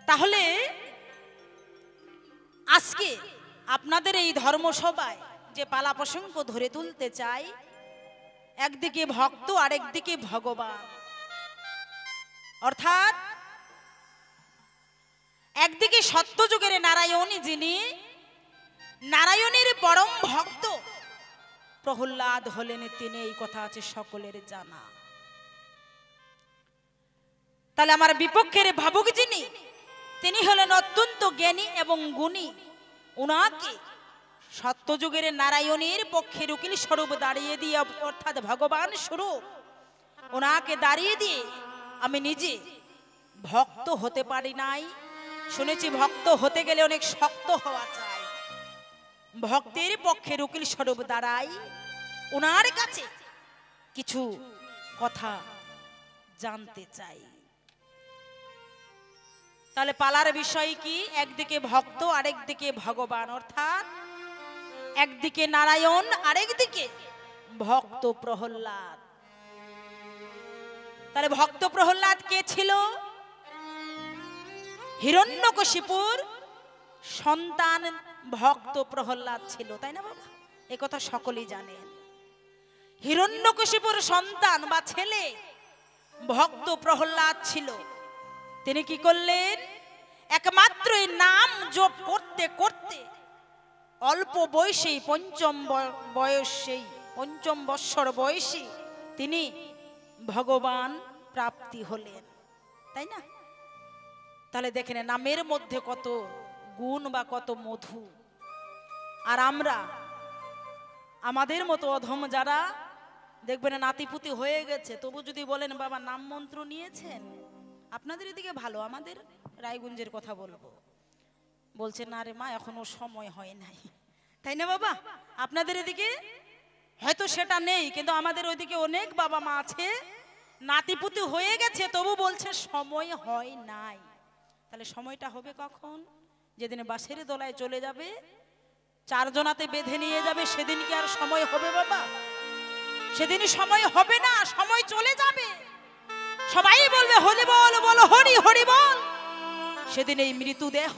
তাহলে আজকে আপনাদের এই ধর্মসভায় যে পালা প্রসঙ্গ ধরে তুলতে চাই, একদিকে ভক্ত আর একদিকে ভগবান, অর্থাৎ একদিকে সত্যযুগের নারায়ণ, যিনি নারায়ণের পরম ভক্ত প্রহ্লাদ হলেন তিনি, এই কথা আছে সকলের জানা। তাহলে আমার বিপক্ষের ভাবুক যিনি, তিনি হলেন অত্যন্ত জ্ঞানী এবং গুণী। উনাকে সত্যযুগের নারায়ণের পক্ষের উকিল স্বরূপ দাঁড়িয়ে দিয়ে, অর্থাৎ ভগবান স্বরূপ ওনাকে দাঁড়িয়ে দিয়ে আমি নিজে ভক্ত হতে পারি নাই। শুনেছি ভক্ত হতে গেলে অনেক শক্ত হওয়া চাই। ভক্তের পক্ষের উকিল স্বরূপ দাঁড়াই, ওনার কাছে কিছু কথা জানতে চাই। তাহলে পালার বিষয় কি? একদিকে ভক্ত আরেকদিকে ভগবান, অর্থাৎ একদিকে নারায়ণ আরেকদিকে ভক্ত প্রহ্লাদ। তাহলে ভক্ত প্রহ্লাদ কে ছিল? হিরণ্যকশিপুর সন্তান ভক্ত প্রহ্লাদ ছিল, তাই না বাবা? এই কথা সকলেই জানেন। হিরণ্যকশিপুর সন্তান বা ছেলে ভক্ত প্রহ্লাদ ছিল। তিনি কি করলেন? একমাত্র এই নাম জপ করতে করতে অল্প বয়সেই, পঞ্চম বৎসর বয়সে তিনি ভগবান প্রাপ্তি হলেন, তাই না? তাহলে দেখেন নামের মধ্যে কত গুণ বা কত মধু। আর আমরা আমাদের মতো অধম যারা দেখবেন নাতিপুতি হয়ে গেছে, তবু যদি বলেন বাবা নাম মন্ত্র নিয়েছেন, আপনাদের এদিকে ভালো, আমাদের রায়গঞ্জের কথা বলবো, বলছে না রে মা এখনো সময় হয় নাই, তাই না বাবা? আপনাদের এদিকে হয়তো সেটা নেই, কিন্তু আমাদের ওইদিকে অনেক বাবা মা আছে নাতিপুতি হয়ে গেছে তবু বলছে সময় হয় নাই। তাহলে সময়টা হবে কখন? যেদিন বাঁশের দোলায় চলে যাবে, চারজনাতে বেঁধে নিয়ে যাবে, সেদিন কি আর সময় হবে বাবা? সেদিন সময় হবে না, সময় চলে যাবে। সবাই বলবে হরি বল, বলো হরি হরি বল। সেদিন এই মৃতদেহ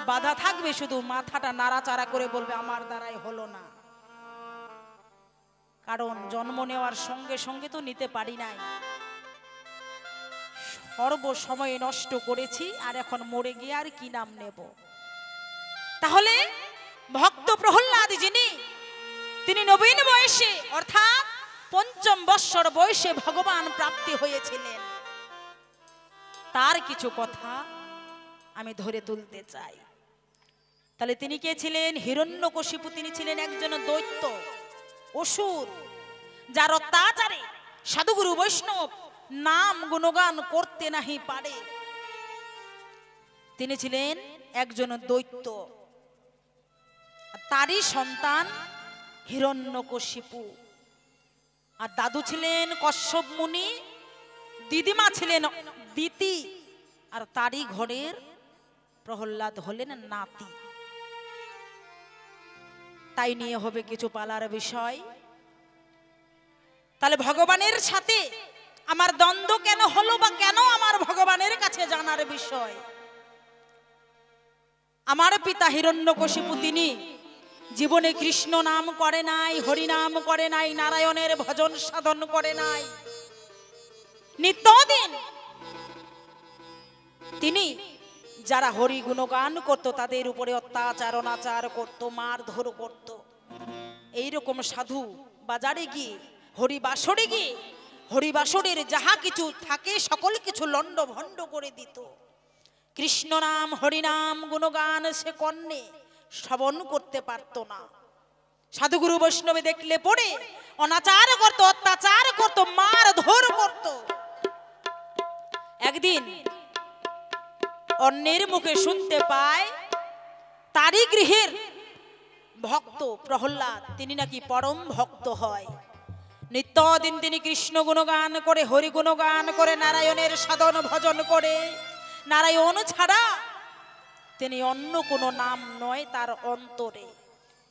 বাধা থাকবে, শুধু মাথাটা নাড়াচাড়া করে বলবে আমার দ্বারাই হলো না। কারণ জন্ম নেওয়ার সঙ্গে সঙ্গে তো নিতে পারি নাই, সর্ব সময় নষ্ট করেছি, আর এখন মরে গিয়ে আর কি নাম নেব? তাহলে ভক্ত প্রহ্লাদ যিনি, তিনি নবীন বয়সে অর্থাৎ পঞ্চম বৎসর বয়সে ভগবান প্রাপ্তি হয়েছিলেন। তার কিছু কথা আমি ধরে তুলতে চাই। তাহলে তিনি কে ছিলেন? হিরণ্যকশিপু। তিনি ছিলেন একজন দৈত্য, অসুর, যার অত্যাচারে সাধুগুরু বৈষ্ণব নাম গুণগান করতে নাহি পারে। তিনি ছিলেন একজন দৈত্য, তারই সন্তান হিরণ্যকশিপু। আর দাদু ছিলেন কশ্যপ মুনি, দিদিমা ছিলেন দিতি, আর তারই ঘরের প্রহ্লাদ হলেন নাতি। তাই নিয়ে হবে কিছু পালার বিষয়। তাহলে ভগবানের সাথে আমার দ্বন্দ্ব কেন হলো, বা কেন আমার ভগবানের কাছে জানার বিষয়। আমার পিতা হিরণ্যকশিপু তিনি জীবনে কৃষ্ণ নাম করে নাই, হরি নাম করে নাই, নারায়ণের ভজন সাধন করে নাই। নিত্যদিন তিনি যারা হরি গুণগান করত তাদের উপরে অত্যাচার অনাচার করত, মারধর করত। এইরকম সাধু বাজারে গিয়ে, হরিবাসরে গিয়ে, হরিবাসরের যাহা কিছু থাকে সকল কিছু লন্ড ভন্ড করে দিত। কৃষ্ণ নাম হরিনাম গুণগান সে কর্ণে শ্রবণ করতে পারত না। সাধুগুরু বৈষ্ণবে দেখলে পড়ে অনাচার করত, অত্যাচার করত, মারধর করত। একদিন অন্যের মুখে শুনতে পায় তারই গৃহের ভক্ত প্রহ্লাদ তিনি নাকি পরম ভক্ত হয়। নিত্যদিন তিনি কৃষ্ণ গুণগান করে, হরি গুণগান করে, নারায়ণের সাধন ভজন করে। নারায়ণ ছাড়া তিনি অন্য কোনো নাম নয় তার অন্তরে।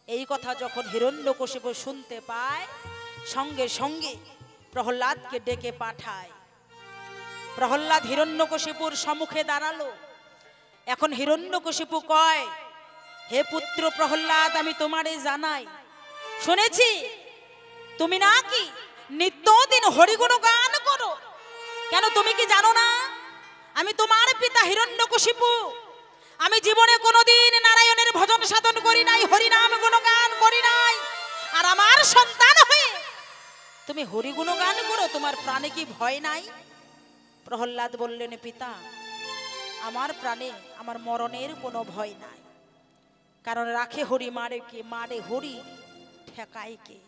এই কথা যখন হিরণ্যকশিপু শুনতে পায়, সঙ্গে সঙ্গে প্রহ্লাদকে ডেকে পাঠায়। প্রহ্লাদ হিরণ্যকশিপুর সম্মুখে দাঁড়ালো। এখন হিরণ্যকশিপু কয়, হে পুত্র প্রহ্লাদ, আমি তোমারে জানাই, শুনেছি তুমি নাকি নিত্যদিন হরিগুণ গান করো। কেন তুমি কি জানো না আমি তোমার পিতা হিরণ্যকশিপু? আমি জীবনে কোনোদিন নারায়ণের ভজন সাধন করি নাই, হরিনাম গুণগান করি নাই। আর আমার সন্তান হয়ে তুমি হরিগুণ গান করো, তোমার প্রাণে কি ভয় নাই? প্রহ্লাদ বললেন, পিতা, আমার প্রাণে আমার মরণের কোনো ভয় নাই। কারণ রাখে হরি মারে কে, মারে হরি ঠেকায় কে?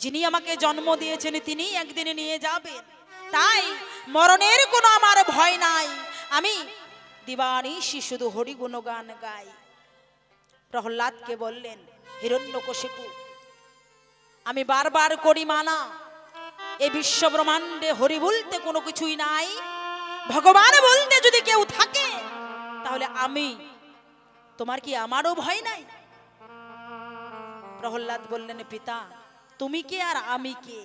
যিনি আমাকে জন্ম দিয়েছেন তিনি একদিন নিয়ে যাবেন, তাই মরণের কোনো আমার ভয় নাই। আমি দিবানিশি শুধু হরি গুণগান গাই। প্রহ্লাদকে বললেন, হিরণ্যকশিপু, আমি বারবার করি মানা, এই বিশ্ব ব্রহ্মাণ্ডে হরি বলতে কোনো কিছুই নাই। ভগবান বলতে যদি কেউ থাকে তাহলে আমি, তোমার কি আমারও ভয় নাই? প্রহ্লাদ বললেন, পিতা, তুমি কে আর আমি কে?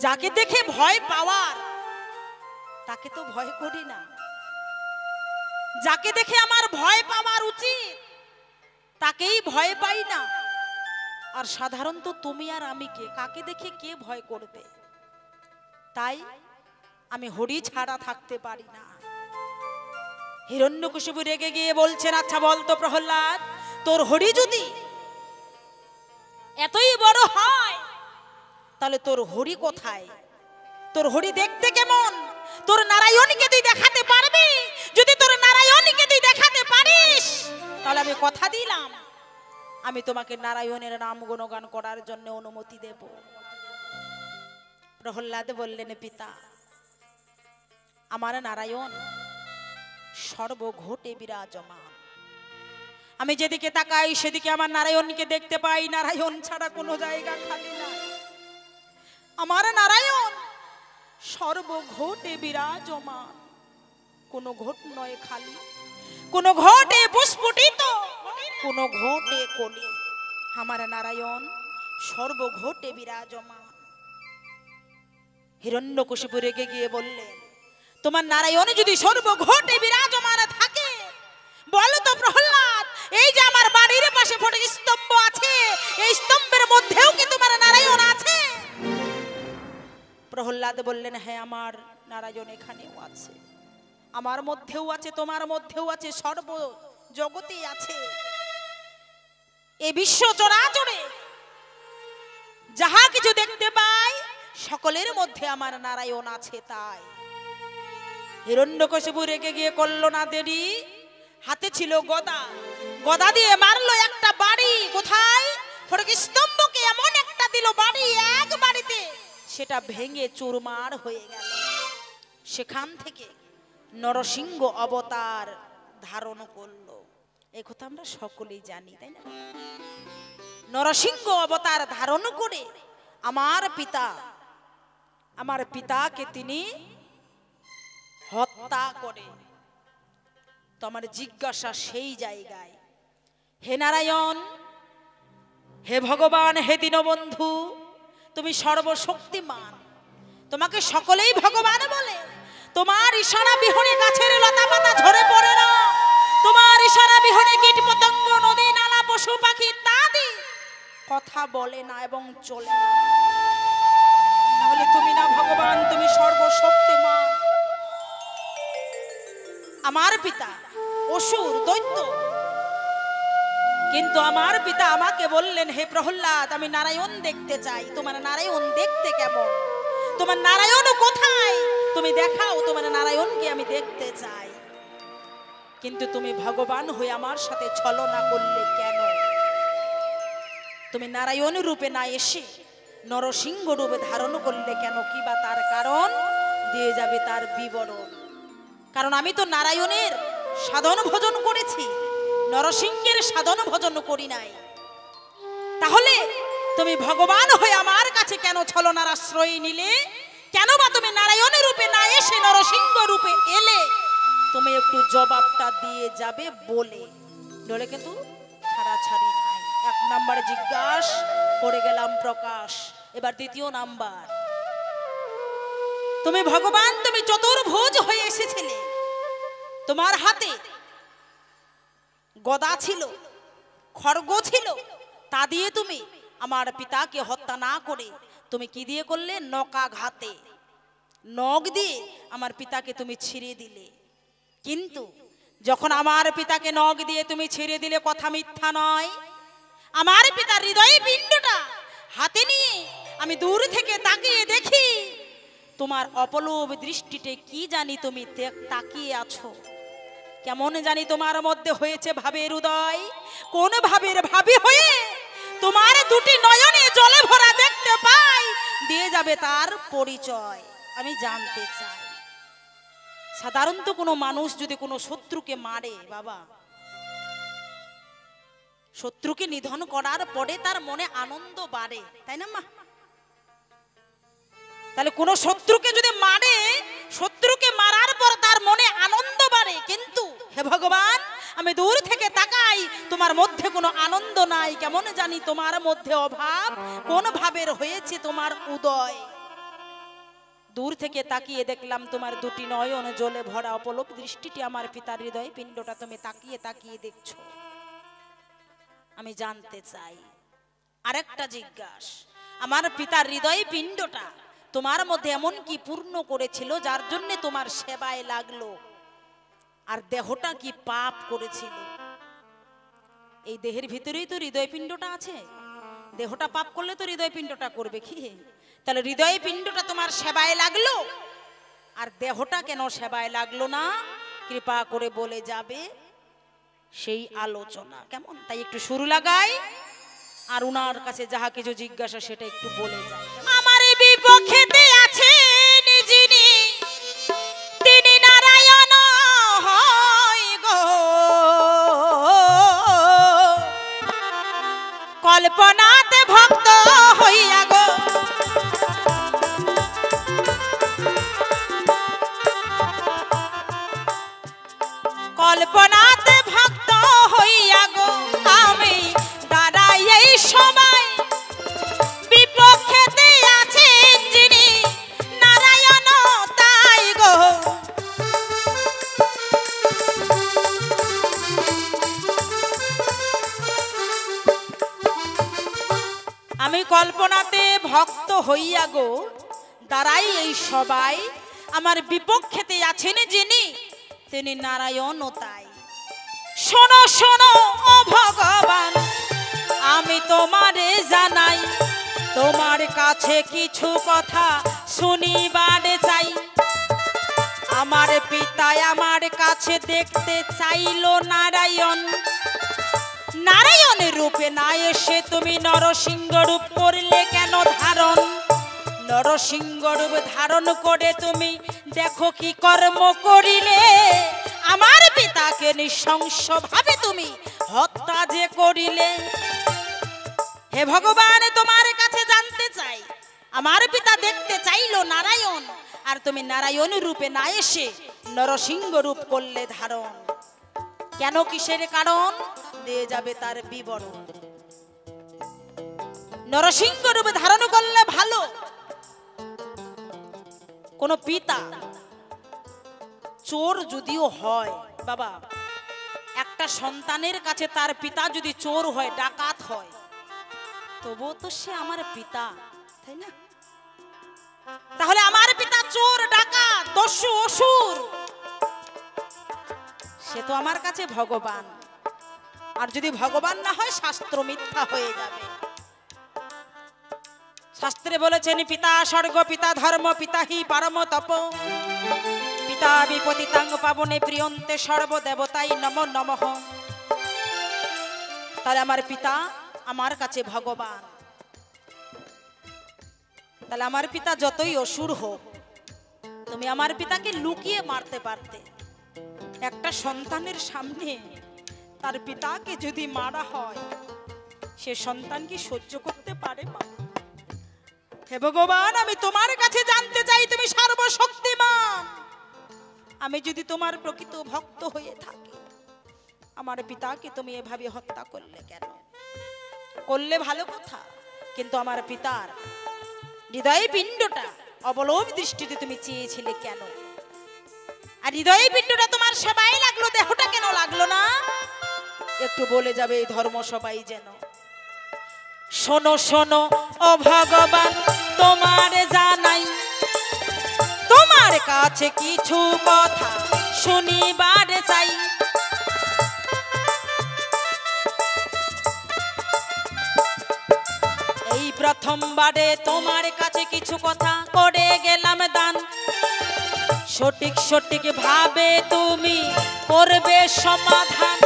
যাকে দেখে ভয় পাওয়ার তাকে তো ভয় করি না। যাকে দেখে আমার ভয় পাওয়ার উচিত তাকেই ভয় পাই না। আর সাধারণত তুমি আর আমি কে? কাকে দেখে কে ভয় করবে? তাই আমি হরি ছাড়া থাকতে পারি না। হিরণ্যকশিপু রেগে গিয়ে বলছেন, আচ্ছা বলতো প্রহ্লাদ, তোর হরি যদি এতই বড় হয় তাহলে তোর হরি কোথায়? তোর হরি দেখতে কেমন? তোর নারায়ণকে তুই দেখাতে পারবি? যদি তোর নারায়ণকে তুই দেখাতে পারিস তাহলে আমি কথা দিলাম, আমি তোমাকে নারায়ণের নাম গুণগান করার জন্য অনুমতি দেব। প্রহ্লাদ বললেন, পিতা, আমার নারায়ণ সর্বঘটে বিরাজমান। আমি যেদিকে তাকাই সেদিকে আমার নারায়ণকে দেখতে পাই। নারায়ণ ছাড়া কোনো জায়গা খালি নাই। আমার নারায়ণ সর্বঘটে বিরাজমান। কোনো ঘট নয় খালি, কোনো ঘটে পুষ্পটিত, কোনো ঘটে কলি। আমার নারায়ণ সর্বঘটে বিরাজমান। হিরণ্যকশিপু রেগে গিয়ে বললেন, তোমার নারায়ণ যদি সর্বঘটে বিরাজমান থাকে, বলো তো প্রহ্লাদ, এই যে আমার বাড়ির পাশে ফটক স্তম্ভ আছে, এই স্তম্ভের মধ্যেও কি তোমার নারায়ণ আছে? প্রহ্লাদ বললেন, হ্যাঁ, আমার নারায়ণ এখানেও আছে, আমার মধ্যেও আছে, তোমার মধ্যেও আছে, সর্ব জগতেই আছে। এই বিশ্ব চরাচরে যাহা কিছু দেখতে পাই সকলের মধ্যে আমার নারায়ণ আছে। তাই হিরণ্যকশিপু রেগে গিয়ে করল না দেরি, হাতে ছিল গদা, গদা দিয়ে মারলো একটা বাড়ি। কোথায়? ফটক স্তম্ভকে এমন একটা দিল বাড়ি, এক বাড়িতে সেটা ভেঙে চুরমার হয়ে গেল। সেখান থেকে নরসিংহ অবতার ধারণ করলো। এই কথা আমরা সকলেই জানি, তাই না? নরসিংহ অবতার ধারণ করে আমার পিতাকে তিনি হত্যা করে। তো আমার জিজ্ঞাসা সেই জায়গায়, হে নারায়ণ, হে ভগবান, হে দীনবন্ধু, তুমি সর্বশক্তিমান, তোমাকে সকলেই ভগবান বলে। তোমার ইশারা বিহনে গাছের লতা পাতা ঝরে পড়ে না, তোমার ইশারা বিহনে কীট পতঙ্গ, নদী নালা, পশু পাখি ইত্যাদি কথা বলে না এবং চলে না। তাহলে তুমি না ভগবান, তুমি সর্বশক্তিমান। আমার পিতা অসুর, দৈত্য, কিন্তু আমার পিতা আমাকে বললেন, হে প্রহ্লাদ, আমি নারায়ণ দেখতে চাই। তোমার নারায়ণ দেখতে কেমন? তোমার নারায়ণ কোথায়? তুমি দেখাও, তোমার নারায়ণকে আমি দেখতে চাই। কিন্তু তুমি ভগবান হয়ে আমার সাথে ছলনা করলে কেন? তুমি নারায়ণ রূপে না এসে নরসিংহ রূপে ধারণ করলে কেন? কি বা তার কারণ? দিয়ে যাবে তার বিবরণ। কারণ আমি তো নারায়ণের সাধন ভজন করেছি, নরসিংহের সাধন ভজন করি নাই। তাহলে তুমি ভগবান হয়ে আমার কাছে কেন ছলনার আশ্রয় নিলে? কেন বা তুমি নারায়ণ রূপে না এসে নরসিংহ রূপে এলে? তুমি একটু জবাবটা দিয়ে যাবে বলে, নইলে কিন্তু ছাড়াছাড়ি নাই। এক নাম্বার জিজ্ঞাসা করে গেলাম প্রকাশ। এবার দ্বিতীয় নাম্বার, তুমি ভগবান, তুমি চতুর্ভুজ হয়ে এসেছিলে, তোমার হাতে গদা ছিল, খড়গ ছিল, তা দিয়ে তুমি আমার পিতাকে হত্যা না করে তুমি কি দিয়ে করলে? নকাঘাতে, নখ দিয়ে আমার পিতাকে তুমি ছিঁড়ে দিলে। কিন্তু যখন আমার পিতাকে নখ দিয়ে তুমি ছিঁড়ে দিলে, কথা মিথ্যা নয়, আমার পিতার হৃদয়ে পিণ্ডটা হাতে নিয়ে আমি দূর থেকে তাকিয়ে দেখি, তোমার অপলোভ দৃষ্টিতে কি জানি তুমি তাকিয়ে আছো। কেমন জানি তোমার মধ্যে হয়েছে ভাবের উদয়। কোন ভাবের ভাবি হয়ে তোমার দুটি নয়নে জলে ভরা দেখতে পাই, দিয়ে যাবে তার পরিচয় আমি জানতে চাই। সাধারণত কোনো মানুষ যদি কোনো শত্রুকে মারে, বাবা, শত্রুকে নিধন করার পরে তার মনে আনন্দ বাড়ে, তাই না মা? তাহলে কোন শত্রুকে যদি মারে, শত্রুকে মারার পর তার মনে আনন্দ বাড়ে, কিন্তু হে ভগবান আমি দূর থেকে তাকাই, তোমার মধ্যে কোনো আনন্দ নাই। কেমন জানি তোমার মধ্যে অভাব, কোন ভাবের হয়েছে তোমার উদয়। দূর থেকে তাকিয়ে দেখলাম তোমার দুটি নয়ন জলে ভরা, অপলোক দৃষ্টিটি আমার পিতার হৃদয় পিণ্ডটা তুমি তাকিয়ে তাকিয়ে দেখছো। আমি জানতে চাই, আরেকটা জিজ্ঞাসা, আমার পিতার হৃদয় পিণ্ডটা তোমার মধ্যে এমন কি পূর্ণ করেছিল যার জন্য তোমার সেবায় লাগলো? আর দেহটা কি পাপ করেছিল? এই দেহের ভিতরেই তো হৃদয় পিণ্ডটা আছে, দেহটা পাপ করলে তো হৃদয় পিণ্ডটা করবে কি? তাহলে হৃদয় পিণ্ডটা তোমার সেবায় লাগলো, আর দেহটা কেন সেবায় লাগলো না? কৃপা করে বলে যাবে সেই আলোচনা। কেমন? তাই একটু শুরু লাগাই, আর উনার কাছে যাহা কিছু জিজ্ঞাসা সেটা একটু বলে যায়। আমার বিপক্ষেতে আছেন যিনি, তিনি নারায়ণ হয় গো, কল্পনাতে ভক্ত হইয়া গো, কল্পনাতে ভক্ত হইয়া গো, আমি দাঁড়াই এই সময় বিপক্ষেতে আছেন যিনি, নারায়ণ তাই গো। আমি কল্পনাতে ভক্ত হইয়া গো দাঁড়াই এই সবাই, আমার বিপক্ষেতে আছেন যিনি, তিনি নারায়ণ তাই। শোনো শোনো ও ভগবান, আমি তোমারে জানাই, তোমার কাছে কিছু কথা শুনিবার চাই। আমার পিতা আমার কাছে দেখতে চাইল নারায়ণ, নারায়ণের রূপে না এসে তুমি নরসিংহ রূপ করলে কেন ধারণ? নরসিংহ রূপ ধারণ করে তুমি দেখো কি কর্ম করিলে, আমার পিতাকে নৃশংস ভাবে তুমি হত্যা যে করিলে। হে ভগবান তোমার কাছে জানতে চাই, আমার পিতা দেখতে চাইলো নারায়ণ, আর তুমি নারায়ণ রূপে না এসে নরসিংহ রূপ করলে ধারণ, কেন? কিসের কারণ? দিয়ে যাবে তার বিবরণ। নরসিংহ রূপে ধারণ করলে ভালো। কোন পিতা চোর যদিও হয়, বাবা, একটা সন্তানের কাছে তার পিতা যদি চোর হয়, ডাকাত হয়, তবুও তো সে আমার পিতা, তাই না? তাহলে আমার পিতা চোর, ডাকাত, দস্যু, অসুর, সে তো আমার কাছে ভগবান। আর যদি ভগবান না হয়, শাস্ত্র মিথ্যা হয়ে যাবে। শাস্ত্রে বলেছেন, পিতা স্বর্গ, পিতা ধর্ম, পিতা হি পরম তপ, পিতা বিপতিতাং পাবনে প্রিয়ন্তে সর্বদেবতাই নমো নমঃ। তাহলে আমার পিতা আমার কাছে ভগবান। তাহলে আমার পিতা যতই অসুর হোক, তুমি আমার পিতাকে লুকিয়ে মারতে পারতে। একটা সন্তানের সামনে তার পিতাকে যদি মারা হয়, সে সন্তান কি সহ্য করতে পারে? মা, হে ভগবান, আমি তোমার কাছে জানতে চাই, তুমি সর্বশক্তিমান, আমি যদি তোমার প্রকৃত ভক্ত হয়ে থাকি, আমার পিতাকে তুমি এভাবে হত্যা করলে কেন? করলে ভালো কথা, কিন্তু আমার পিতার হৃদয় পিণ্ডটা অবলোভ দৃষ্টিতে তুমি চেয়েছিলে কেন? আর হৃদয় পিণ্ডটা তোমার সেবায় লাগলো, দেহটা কেন লাগলো না? একটু বলে যাবে এই ধর্ম সবাই যেন। শোনো শোনো ও ভগবান, তোমার জানাই, তোমার কাছে কিছু কথা শুনিবার চাই। এই প্রথমবারে তোমার কাছে কিছু কথা করে গেলাম দান, সঠিক সঠিক ভাবে তুমি করবে সমাধান।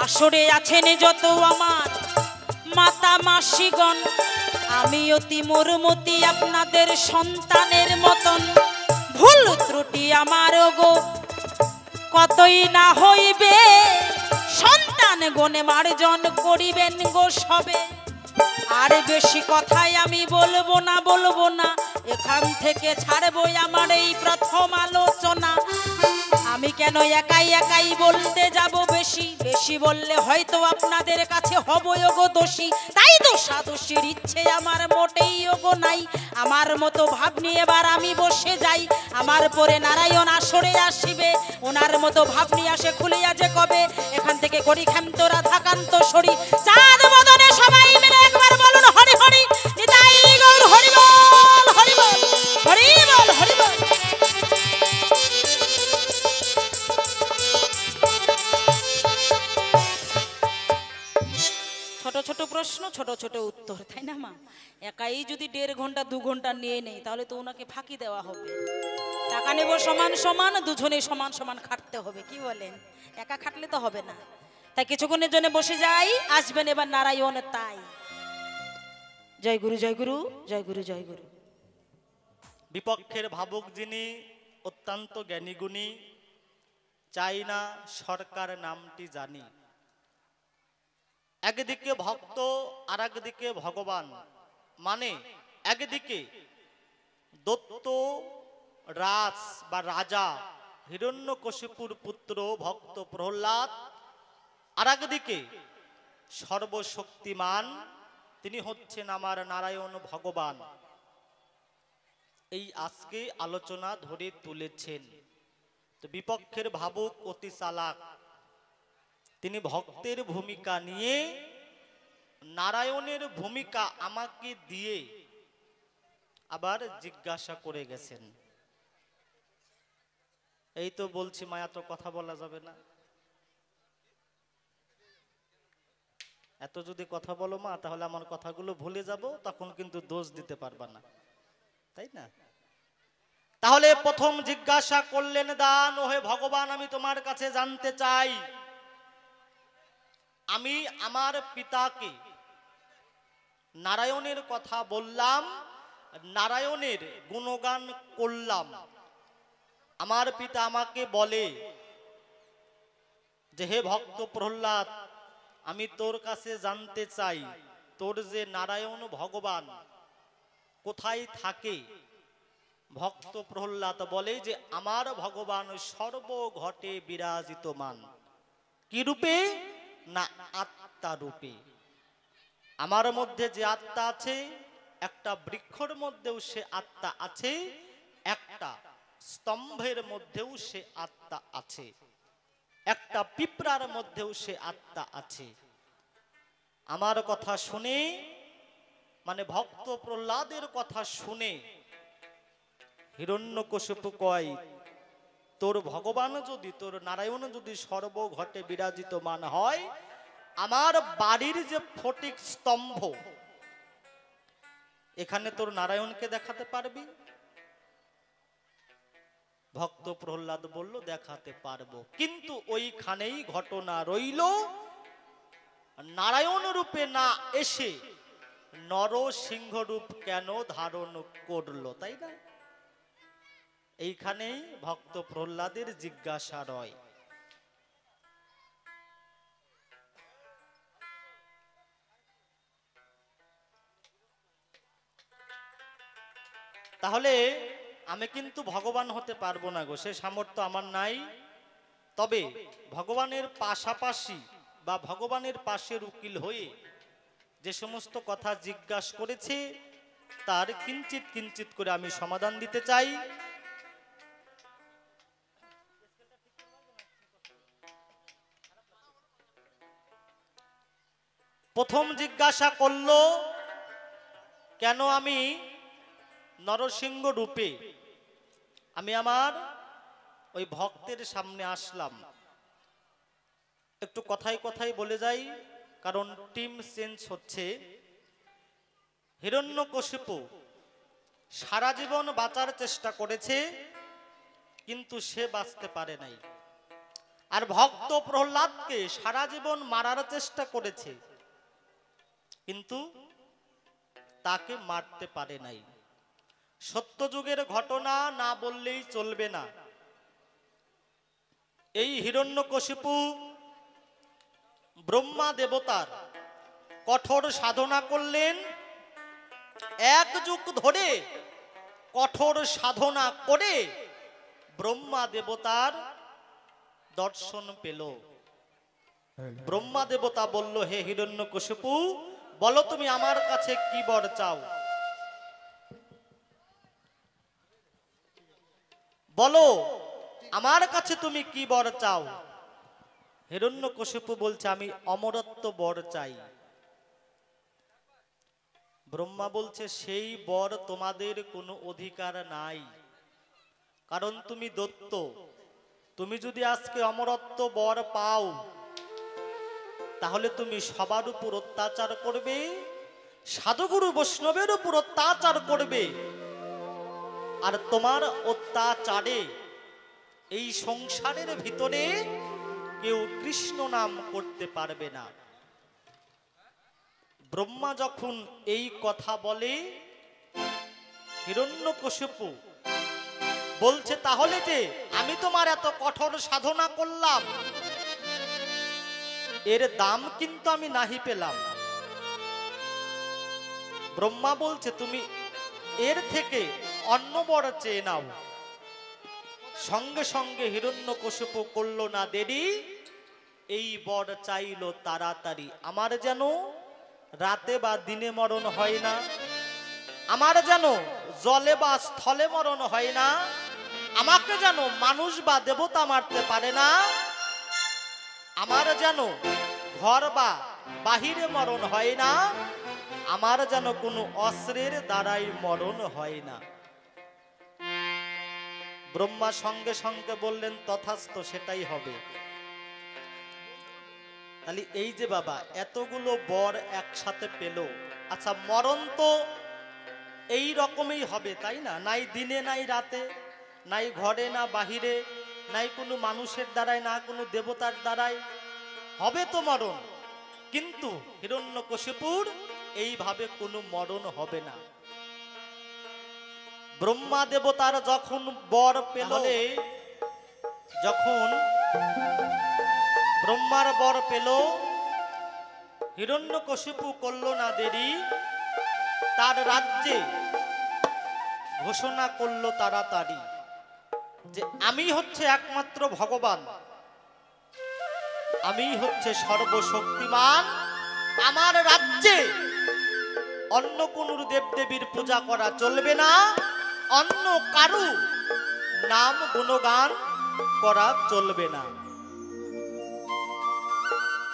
আসরে আছেন যত আমার মাতা মাসিগণ, আমি অতি মূর্মতি আপনাদের সন্তানের মতন। ভুল ত্রুটি আমার গো কতই না হইবে, সন্তান গণে মার্জন করিবেন গো সবে। আর বেশি কথাই আমি বলবো না, এখান থেকে ছাড়বো আমার এই প্রথম আলোচনা। আমি কেন একাই একাই বলতে যাব বেশি, বেশি বললে হয়তো আপনাদের কাছে হবো গো দোষী। তাই দোষাদোষীর ইচ্ছে আমার মোটেই গো নাই। আমার মতো ভাব নিয়ে এবার আমি বসে যাই, আমার পরে নারায়ণ আসরে আসিবে, ওনার মতো ভাব নিয়ে আসে খুলিয়া যে কবে। এখান থেকে করি ক্ষান্ত রাধাকান্ত সরি, চাঁদ বদনে সবাই মিলে একবার বলুন হরি হরি নিতাই গৌর হরি বল, হরি বল, হরি বল, হরি বল। ছোট ছোট প্রশ্ন, ছোট ছোট উত্তর, তাই না মা? একাই যদি 1.5 ঘন্টা 2 ঘন্টা নিয়ে নেই তাহলে তো ওনাকে ফাঁকি দেওয়া হবে। টাকা নেব সমান সমান, দুজনে সমান সমান খাটতে হবে, কি বলেন? একা খাটলে তো হবে না। তাই কিছুক্ষণের জন্য বসে যাই, আসবেন এবার নারায়ণ। তাই জয় গুরু, জয় গুরু, জয় গুরু, জয় গুরু। বিপক্ষের ভাবুক যিনি অত্যন্ত জ্ঞানী গুণী, চাই না সরকার নামটি জানি। একদিকে ভক্ত আর একদিকে ভগবান, মানে একদিকে দত্ত রাজ বা রাজা হিরণ্যকশিপুর পুত্র ভক্ত প্রহ্লাদ, আর একদিকে সর্বশক্তিমান তিনি হচ্ছেন আমার নারায়ণ ভগবান। এই আজকে আলোচনা ধরে তুলেছেন। তো বিপক্ষের ভাবুক অতি চালাক, তিনি ভক্তের ভূমিকা নিয়ে নারায়ণের ভূমিকা আমাকে দিয়ে আবার জিজ্ঞাসা করে গেছেন। এই তো বলছি মায়া, তো কথা বলা যাবে না। এত যদি কথা বলো মা, তাহলে আমার কথাগুলো ভুলে যাব, তখন কিন্তু দোষ দিতে পারবা না, তাই না? তাহলে প্রথম জিজ্ঞাসা করলেন দান, ওহে ভগবান, আমি তোমার কাছে জানতে চাই, আমি আমার পিতাকে নারায়ণের কথা বললাম, নারায়ণের গুণগান করলাম, আমার পিতা আমাকে বলে যে হে ভক্ত প্রহ্লাদ, আমি তোর কাছে জানতে চাই তোর যে নারায়ণ ভগবান কোথায় থাকে। ভক্ত প্রহ্লাদ বলে যে আমার ভগবান সর্বঘটে বিরাজিতমান। কি রূপে? না, আত্মা রূপে। আমার মধ্যে যে আত্মা আছে, একটা বৃক্ষর মধ্যেও সে আত্মা আছে, একটা স্তম্ভের মধ্যেও সে আত্মা আছে, একটা পিঁপড়ার মধ্যেও সে আত্মা আছে। আমার কথা শুনে, মানে ভক্ত প্রহ্লাদের কথা শুনে হিরণ্যকশিপু কয়, তোর ভগবান যদি, তোর নারায়ণ যদি সর্বঘটে বিরাজিতমান হয়, আমার বাড়ির যে ফটিক স্তম্ভ, এখানে তোর নারায়ণকে দেখাতে পারবি? ভক্ত প্রহ্লাদ বলল, দেখাতে পারবো, কিন্তু ওইখানেই ঘটনা রইল, নারায়ণ রূপে না এসে নরসিংহ রূপ কেন ধারণ করলো, তাই না? এইখানেই ভক্ত প্রহ্লাদের জিজ্ঞাসা রয়। তাহলে আমি কিন্তু ভগবান হতে পারবো না গো, সে সামর্থ্য আমার নাই। তবে ভগবানের পাশাপাশি বা ভগবানের পাশের উকিল হয়ে যে সমস্ত কথা জিজ্ঞাসা করেছে তার কিঞ্চিত কিঞ্চিত করে আমি সমাধান দিতে চাই। প্রথম জিজ্ঞাসা করলো, কেন আমি নরসিংহ রূপে আমি আমার ওই ভক্তের সামনে আসলাম। একটু কথায় কথায় বলে যাই, কারণ টিম চেঞ্জ হচ্ছে। হিরণ্যকশিপু সারা জীবন বাঁচার চেষ্টা করেছে, কিন্তু সে বাঁচতে পারে নাই। আর ভক্ত প্রহ্লাদকে সারা জীবন মারার চেষ্টা করেছে, কিন্তু তাকে মারতে পারে নাই। সত্যযুগের ঘটনা না বললেই চলবে না। এই হিরণ্যকশিপু ব্রহ্মা দেবতার কঠোর সাধনা করলেন। এক যুগ ধরে কঠোর সাধনা করে ব্রহ্মা দেবতার দর্শন পেল। ব্রহ্মা দেবতা বলল, হে হিরণ্যকশিপু, বলো তুমি আমার কাছে কি বর চাও, বলো আমার কাছে তুমি কি বর চাও। হিরণ্যকশিপু বলছে, আমি অমরত্ব বর চাই। ব্রহ্মা বলছে, সেই বর তোমাদের কোনো অধিকার নাই, কারণ তুমি দৈত্য। তুমি যদি আজকে অমরত্ব বর পাও, তাহলে তুমি সবার উপর অত্যাচার করবে, সাধুগুরু বৈষ্ণবের উপর অত্যাচার করবে। আর তোমার অত্যাচারে এই সংসারের ভিতরে কেউ কৃষ্ণ নাম করতে পারবে না। ব্রহ্মা যখন এই কথা বলে, হিরণ্যকশিপু বলছে, তাহলে যে আমি তোমার এত কঠোর সাধনা করলাম, এর দাম কিন্তু আমি নাহি পেলাম। ব্রহ্মা বলছে, তুমি এর থেকে অন্য বর চেয়ে নাও। সঙ্গে সঙ্গে হিরণ্যকশিপু করল না দেরি, এই বর চাইলো তাড়াতাড়ি। আমার যেন রাতে বা দিনে মরণ হয় না, আমার যেন জলে বা স্থলে মরণ হয় না, আমাকে যেন মানুষ বা দেবতা মারতে পারে না, আমার যেন ঘর বা বাহিরে মরণ হয় না, আমার যেন কোনো অস্ত্রের দ্বারাই মরণ হয় না। ব্রহ্মা সঙ্গে সঙ্গে বললেন, তথাস্তু, সেটাই হবে। তাহলে এই যে বাবা এতগুলো বর একসাথে পেল, আচ্ছা মরণ তো এই রকমই হবে, তাই না? নাই দিনে নাই রাতে, নাই ঘরে না বাহিরে, নাই কোনো মানুষের দ্বারাই, না কোনো দেবতার দ্বারাই, হবে তো মরণ। কিন্তু হিরণ্যকশিপুর এইভাবে কোনো মরণ হবে না। ব্রহ্মা দেবতার যখন বর পেল, যখন ব্রহ্মার বর পেল, হিরণ্যকশিপু করল না দেরি, তার রাজ্যে ঘোষণা করলো তাড়াতাড়ি যে আমি হচ্ছে একমাত্র ভগবান, আমি হচ্ছে সর্বশক্তিমান, আমার রাজ্যে অন্য কোন দেবদেবীর পূজা করা চলবে না, অন্য কারু নাম গুণগান করা চলবে না।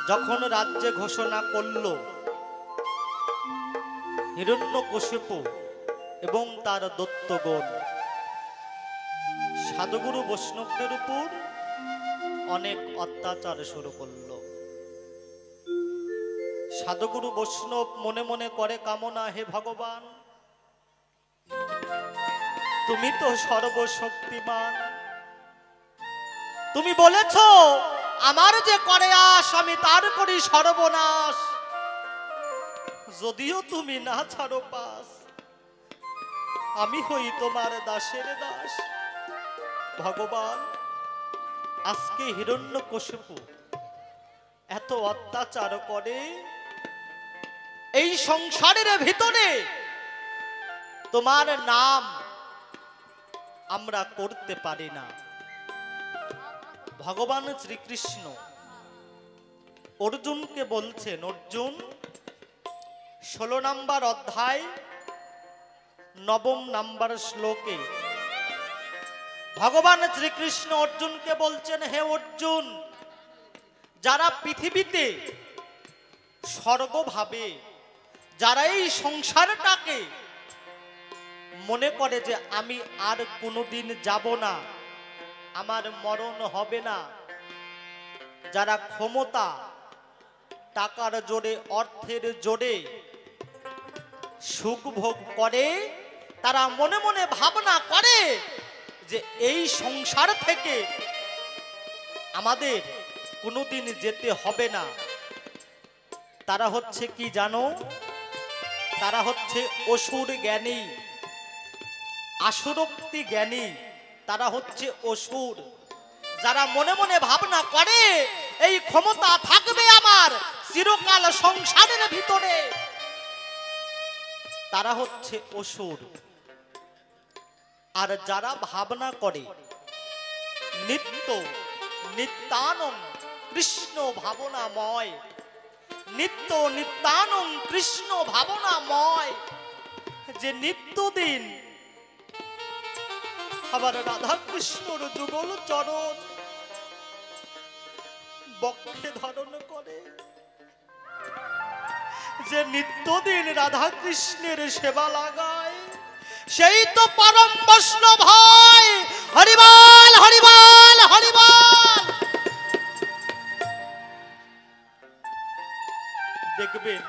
যখন রাজ্যে ঘোষণা করল, হিরণ্যকশিপু এবং তার দৈত্যগণ সাধুগুরু বৈষ্ণবদের উপর অনেক অত্যাচার শুরু করল। সাধুগুরু বৈষ্ণব মনে মনে করে কামনা, হে ভগবান, তুমি তো সর্বশক্তিমান, তুমি বলেছ আমার যে করে আস আমি তার করি সর্বনাশ, যদিও তুমি না ছাড়ো পাস, আমি হই তোমার দাসের দাস। ভগবান, আজকে হিরণ্যকশিপু এত অত্যাচার করে, এই সংসারের ভিতরে তোমার নাম আমরা করতে পারি না। ভগবান শ্রীকৃষ্ণ অর্জুনকে বলছেন, অর্জুন 16 নম্বর অধ্যায় 9 নম্বর শ্লোকে ভগবান শ্রীকৃষ্ণ অর্জুনকে বলছেন, হে অর্জুন, যারা পৃথিবীতে স্বর্গ ভাবে, যারা এই সংসারটাকে মনে করে যে আমি আর কোনোদিন যাব না, আমার মরণ হবে না, যারা ক্ষমতা, টাকার জোরে, অর্থের জোরে সুখ ভোগ করে, তারা মনে মনে ভাবনা করে যে এই সংসার থেকে আমাদের কোনোদিন যেতে হবে না। তারা হচ্ছে কি জানো? তারা হচ্ছে অসুর জ্ঞানী, আসুরক্তি জ্ঞানী, তারা হচ্ছে অসুর। যারা মনে মনে ভাবনা করে এই ক্ষমতা থাকবে আমার চিরকাল সংসারের ভিতরে, তারা হচ্ছে অসুর। আর যারা ভাবনা করে নিত্য নিত্যানন্দ কৃষ্ণ ভাবনাময়, নিত্য নিত্যানন্দ কৃষ্ণ ভাবনাময়, যে নিত্যদিন আবার রাধা কৃষ্ণর যুগল চরণ বক্ষে ধারণ করে, যে নিত্যদিন রাধা কৃষ্ণের সেবা লাগায়, সেই তো পরম বৈষ্ণব হয়। হরিবল হরিবল হরিবল। দেখবেন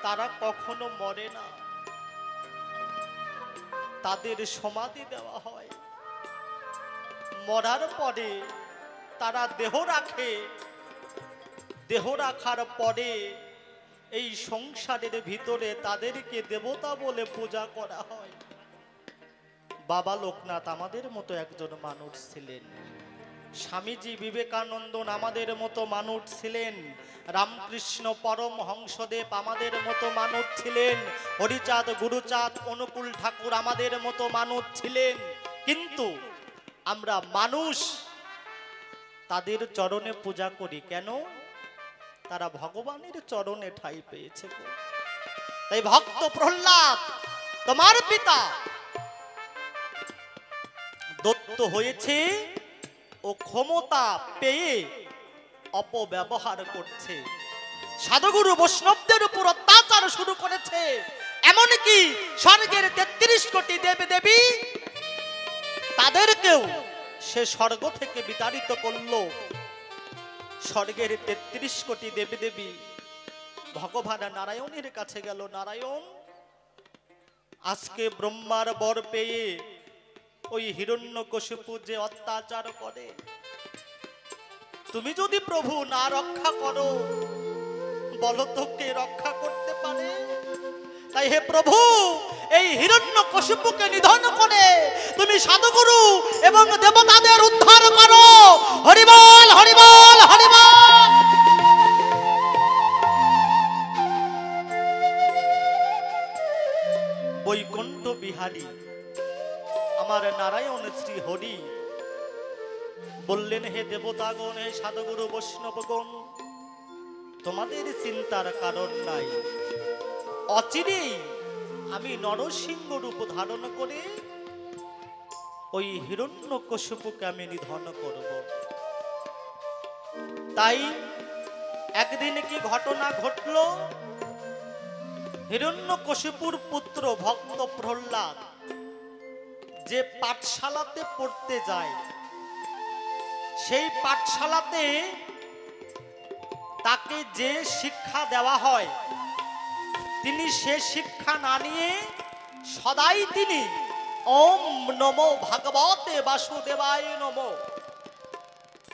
তারা কখনো মরে না, তাদের সমাধি দেওয়া হয়। মরার পরে তারা দেহ রাখে, দেহ রাখার পরে এই সংসারের ভিতরে তাদেরকে দেবতা বলে পূজা করা হয়। বাবা লোকনাথ আমাদের মতো একজন মানুষ ছিলেন, স্বামীজি বিবেকানন্দ আমাদের মতো মানুষ ছিলেন, রামকৃষ্ণ পরমহংসদেব আমাদের মতো মানুষ ছিলেন, হরিচাঁদ গুরুচাঁদ অনুকূল ঠাকুর আমাদের মতো মানুষ ছিলেন। কিন্তু আমরা মানুষ তাদের চরণে পূজা করি কেন? তারা ভগবানের চরণে ঠাঁই পেয়েছে। তাই ভক্ত প্রহ্লাদ তোমার পিতা দত্ত হয়েছে, ও ক্ষমতা পেয়ে অপব্যবহার করছে, সাধুগুরু বৈষ্ণবদের উপর অত্যাচার শুরু করেছে। এমনকি স্বর্গের 33 কোটি দেব দেবী তাদেরকেও সে স্বর্গ থেকে বিতাড়িত করলো। স্বর্গের 33 কোটি দেব দেবী ভগবান নারায়ণের কাছে গেল, নারায়ণ আজকে ব্রহ্মার বর পেয়ে ওই হিরণ্যকশিপু যে অত্যাচার করে, তুমি যদি প্রভু না রক্ষা করো, বলো তো কে রক্ষা করতে পারে? তাই হে প্রভু, এই হিরণ্যকশিপুকে নিধন করে তুমি সাধুগুরু এবং দেবতাদের উদ্ধার করো। হরিবল হরিবল হরিবল। বৈকুণ্ঠ বিহারী আমার নারায়ণ শ্রী হরি বললেন, হে দেবতাগণ, হে সাধুগুরু বৈষ্ণবগণ, তোমাদের চিন্তার কারণ নাই। অচিরেই আমি নরসিংহ রূপ ধারণ করে ওই হিরণ্যকশিপুকে আমি নিধন করব। তাই একদিন কি ঘটনা ঘটল, হিরণ্যকশিপুর পুত্র ভক্ত প্রহ্লাদ যে পাঠশালাতে পড়তে যায়, সেই পাঠশালাতে তাকে যে শিক্ষা দেওয়া হয়, তিনি সে শিক্ষা না নিয়ে সদাই তিনি ওম নমো ভগবতে বাসুদেবায় নমো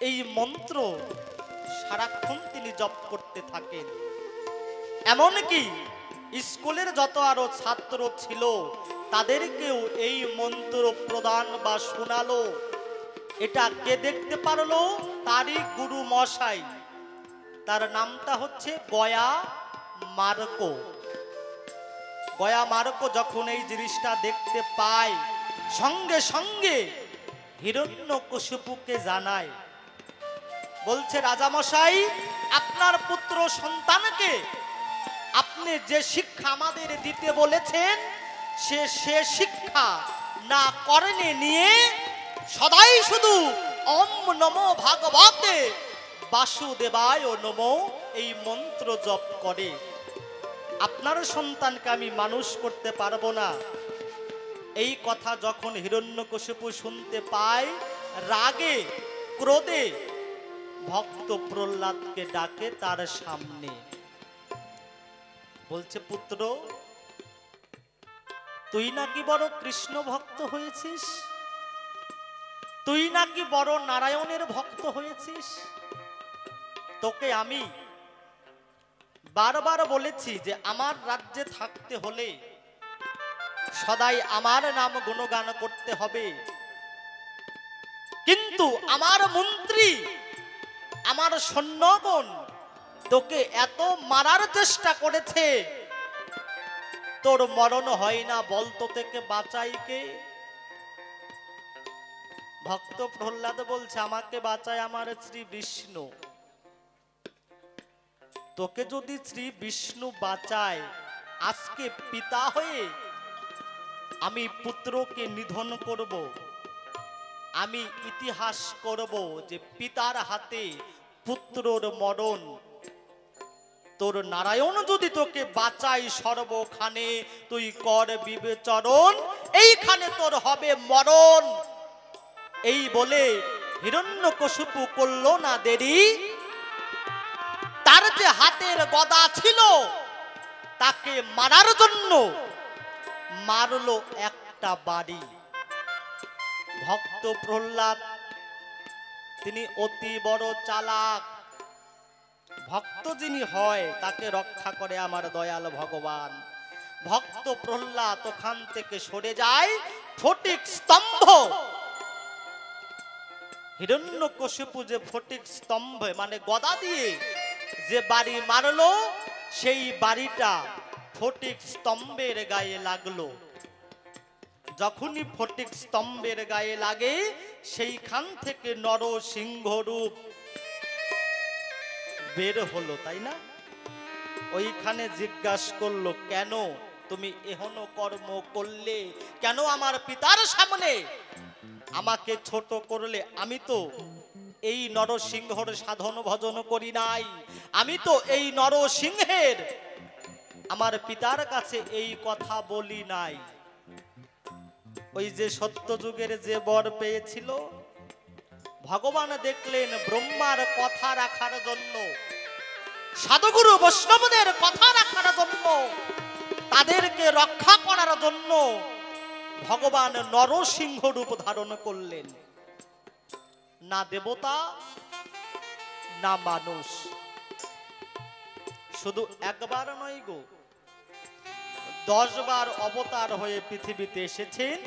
এই মন্ত্র সারাক্ষণ তিনি জপ করতে থাকেন। এমনকি স্কুলের যত আরো ছাত্র ছিল তাদেরকেও এই মন্ত্র প্রদান বা শোনালো। এটা কে দেখতে পারলো? তারই গুরু মশাই, তার নামটা হচ্ছে গয়া মার্কো। গয়া মার্কো যখন এই জিনিসটা দেখতে পায়, সঙ্গে সঙ্গে হিরণ্যকশিপুকে জানায়, বলছে, রাজামশাই, আপনার পুত্র সন্তানকে আপনি যে শিক্ষা আমাদের দিতে বলেছেন, সে শিক্ষা না করেনি নিয়ে সদাই শুধু ওম নমো ভাগবতে বাসুদেবায় নমো এই মন্ত্র জপ করে। আপনার সন্তানকে আমি মানুষ করতে পারবো না, এই কথা যখন হিরণ্যকশিপু শুনতে পায়, রাগে ক্রোধে ভক্ত প্রহ্লাদকে ডাকে তার সামনে, বলছে পুত্র, তুই নাকি বড় কৃষ্ণ ভক্ত হয়েছিস, তুই নাকি বড় নারায়ণের ভক্ত হয়েছিস। তোকে আমি বারবার বলেছি যে আমার রাজ্যে থাকতে হলে সদাই আমার নাম গুণগান করতে হবে, কিন্তু আমার মন্ত্রী আমার সৈন্যগণ তোকে এত মারার চেষ্টা করেছে, তোর মরণ হয় না, বলতো থেকে বাঁচাই কে? ভক্ত প্রহ্লাদ বলছে, আমাকে বাঁচায় আমার শ্রী বিষ্ণু। তোকে যদি শ্রী বিষ্ণু বাঁচায়, আজকে পিতা হয়ে আমি পুত্রকে নিধন করব, আমি ইতিহাস করব যে পিতার হাতে পুত্রর মরণ। তোর নারায়ণ যদি তোকে বাঁচাই সর্বখানে, তুই কর বিবেচরণ, এইখানে তোর হবে মরণ। এই বলে হিরণ্যকশিপু করল না দেরি, তার যে হাতের গদা ছিল তাকে মারার জন্য মারলো একটা বাড়ি। ভক্ত প্রহ্লাদ তিনি অতি বড় চালাক, ভক্ত যিনি হয় তাকে রক্ষা করে আমার দয়াল ভগবান। ভক্ত প্রহ্লাদ ওখান থেকে সরে যায়, ফটিক স্তম্ভ, হিরণ্যকশিপু যে ফটিক স্তম্ভ মানে গদা দিয়ে যে বাড়ি মারলো, সেই বাড়িটা ফটিক স্তম্ভের গায়ে লাগলো। যখনই ফটিক স্তম্ভের গায়ে লাগে, সেইখান থেকে নরসিংহ রূপ বের হলো, তাই না? ওইখানে জিজ্ঞাসা করলো, কেন তুমি এহন কর্ম করলে, কেন আমার পিতার সামনে আমাকে ছোট করলে? আমি তো এই নরসিংহর সাধন ভজন করি নাই, আমি তো এই নরসিংহের আমার পিতার কাছে এই কথা বলি নাই। ওই যে সত্য যুগের যে বর পেয়েছিল, ভগবান দেখলেন ব্রহ্মার কথা রাখার জন্য, সাধুগুরু বৈষ্ণবদের কথা রাখার জন্য, তাদেরকে রক্ষা করার জন্য ভগবান নরসিংহ রূপ ধারণ করলেন। না দেবতা না মানুষ, শুধু একবার নয় গো, 10 বার অবতার হয়ে পৃথিবীতে এসেছেন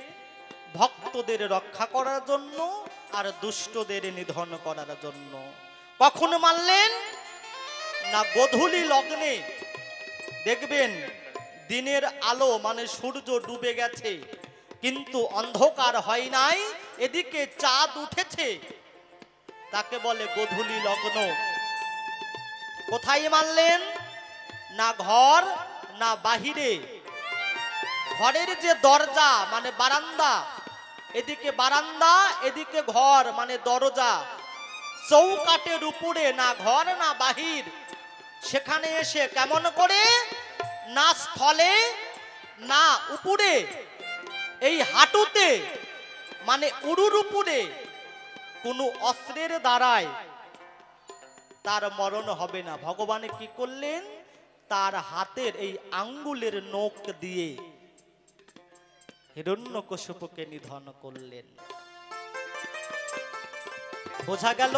ভক্তদের রক্ষা করার জন্য আর দুষ্টদের নিধন করার জন্য। কখন মারলেন না? গোধূলি লগ্নে দেখবেন দিনের আলো মানে সূর্য ডুবে গেছে কিন্তু অন্ধকার হয় নাই, এদিকে চাঁদ উঠেছে, তাকে বলে গোধূলি লগ্ন। কোথায় মারলেন? না ঘর না বাহিরে, ঘরের যে দরজা মানে বারান্দা, এদিকে বারান্দা এদিকে ঘর মানে দরজা, চৌকাটের উপরে, না ঘর না বাহির, সেখানে এসে কেমন করে না স্থলে না উপরে, এই হাঁটুতে মানে উড়ুর উপরে কোনো অস্ত্রের দ্বারায় তার মরণ হবে না। ভগবান কি করলেন? তার হাতের এই আঙ্গুলের নখ দিয়ে হিরণ্যকশিপুকে নিধন করলেন। বোঝা গেল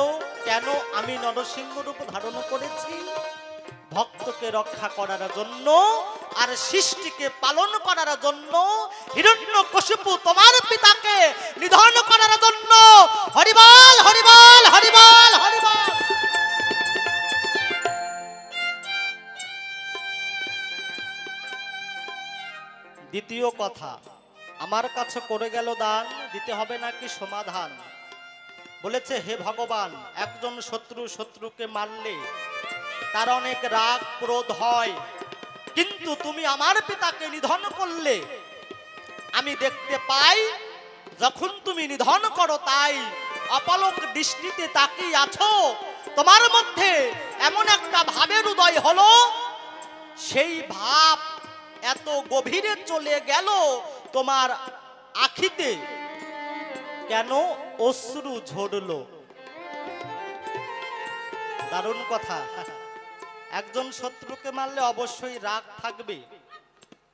কেন আমি নরসিংহ রূপ ধারণ করেছি? ভক্তকে রক্ষা করার জন্য আর সৃষ্টিকে পালন করার জন্য। হিরণ্যকশিপু তোমার পিতাকে নিধন করার জন্য। হরিবল হরিবল হরিবল হরিবল। দ্বিতীয় কথা, আমার কাছে করে গেল দান, দিতে হবে নাকি সমাধান। বলেছে, হে ভগবান, একজন শত্রুকে মারলে তার অনেক রাগ ক্রোধ হয়, কিন্তু তুমি আমার পিতাকে নিধন করলে। আমি দেখতে পাই যখন তুমি নিধন করো তাই অপলক দৃষ্টিতে তাকিয়ে আছো, তোমার মধ্যে এমন একটা ভাবের উদয় হলো, সেই ভাব এত গভীরে চলে গেল তোমার আখিতে কেন অশ্রু ঝরলো। দারুণ কথা। একজন শত্রুকে মারলে অবশ্যই রাগ থাকবে,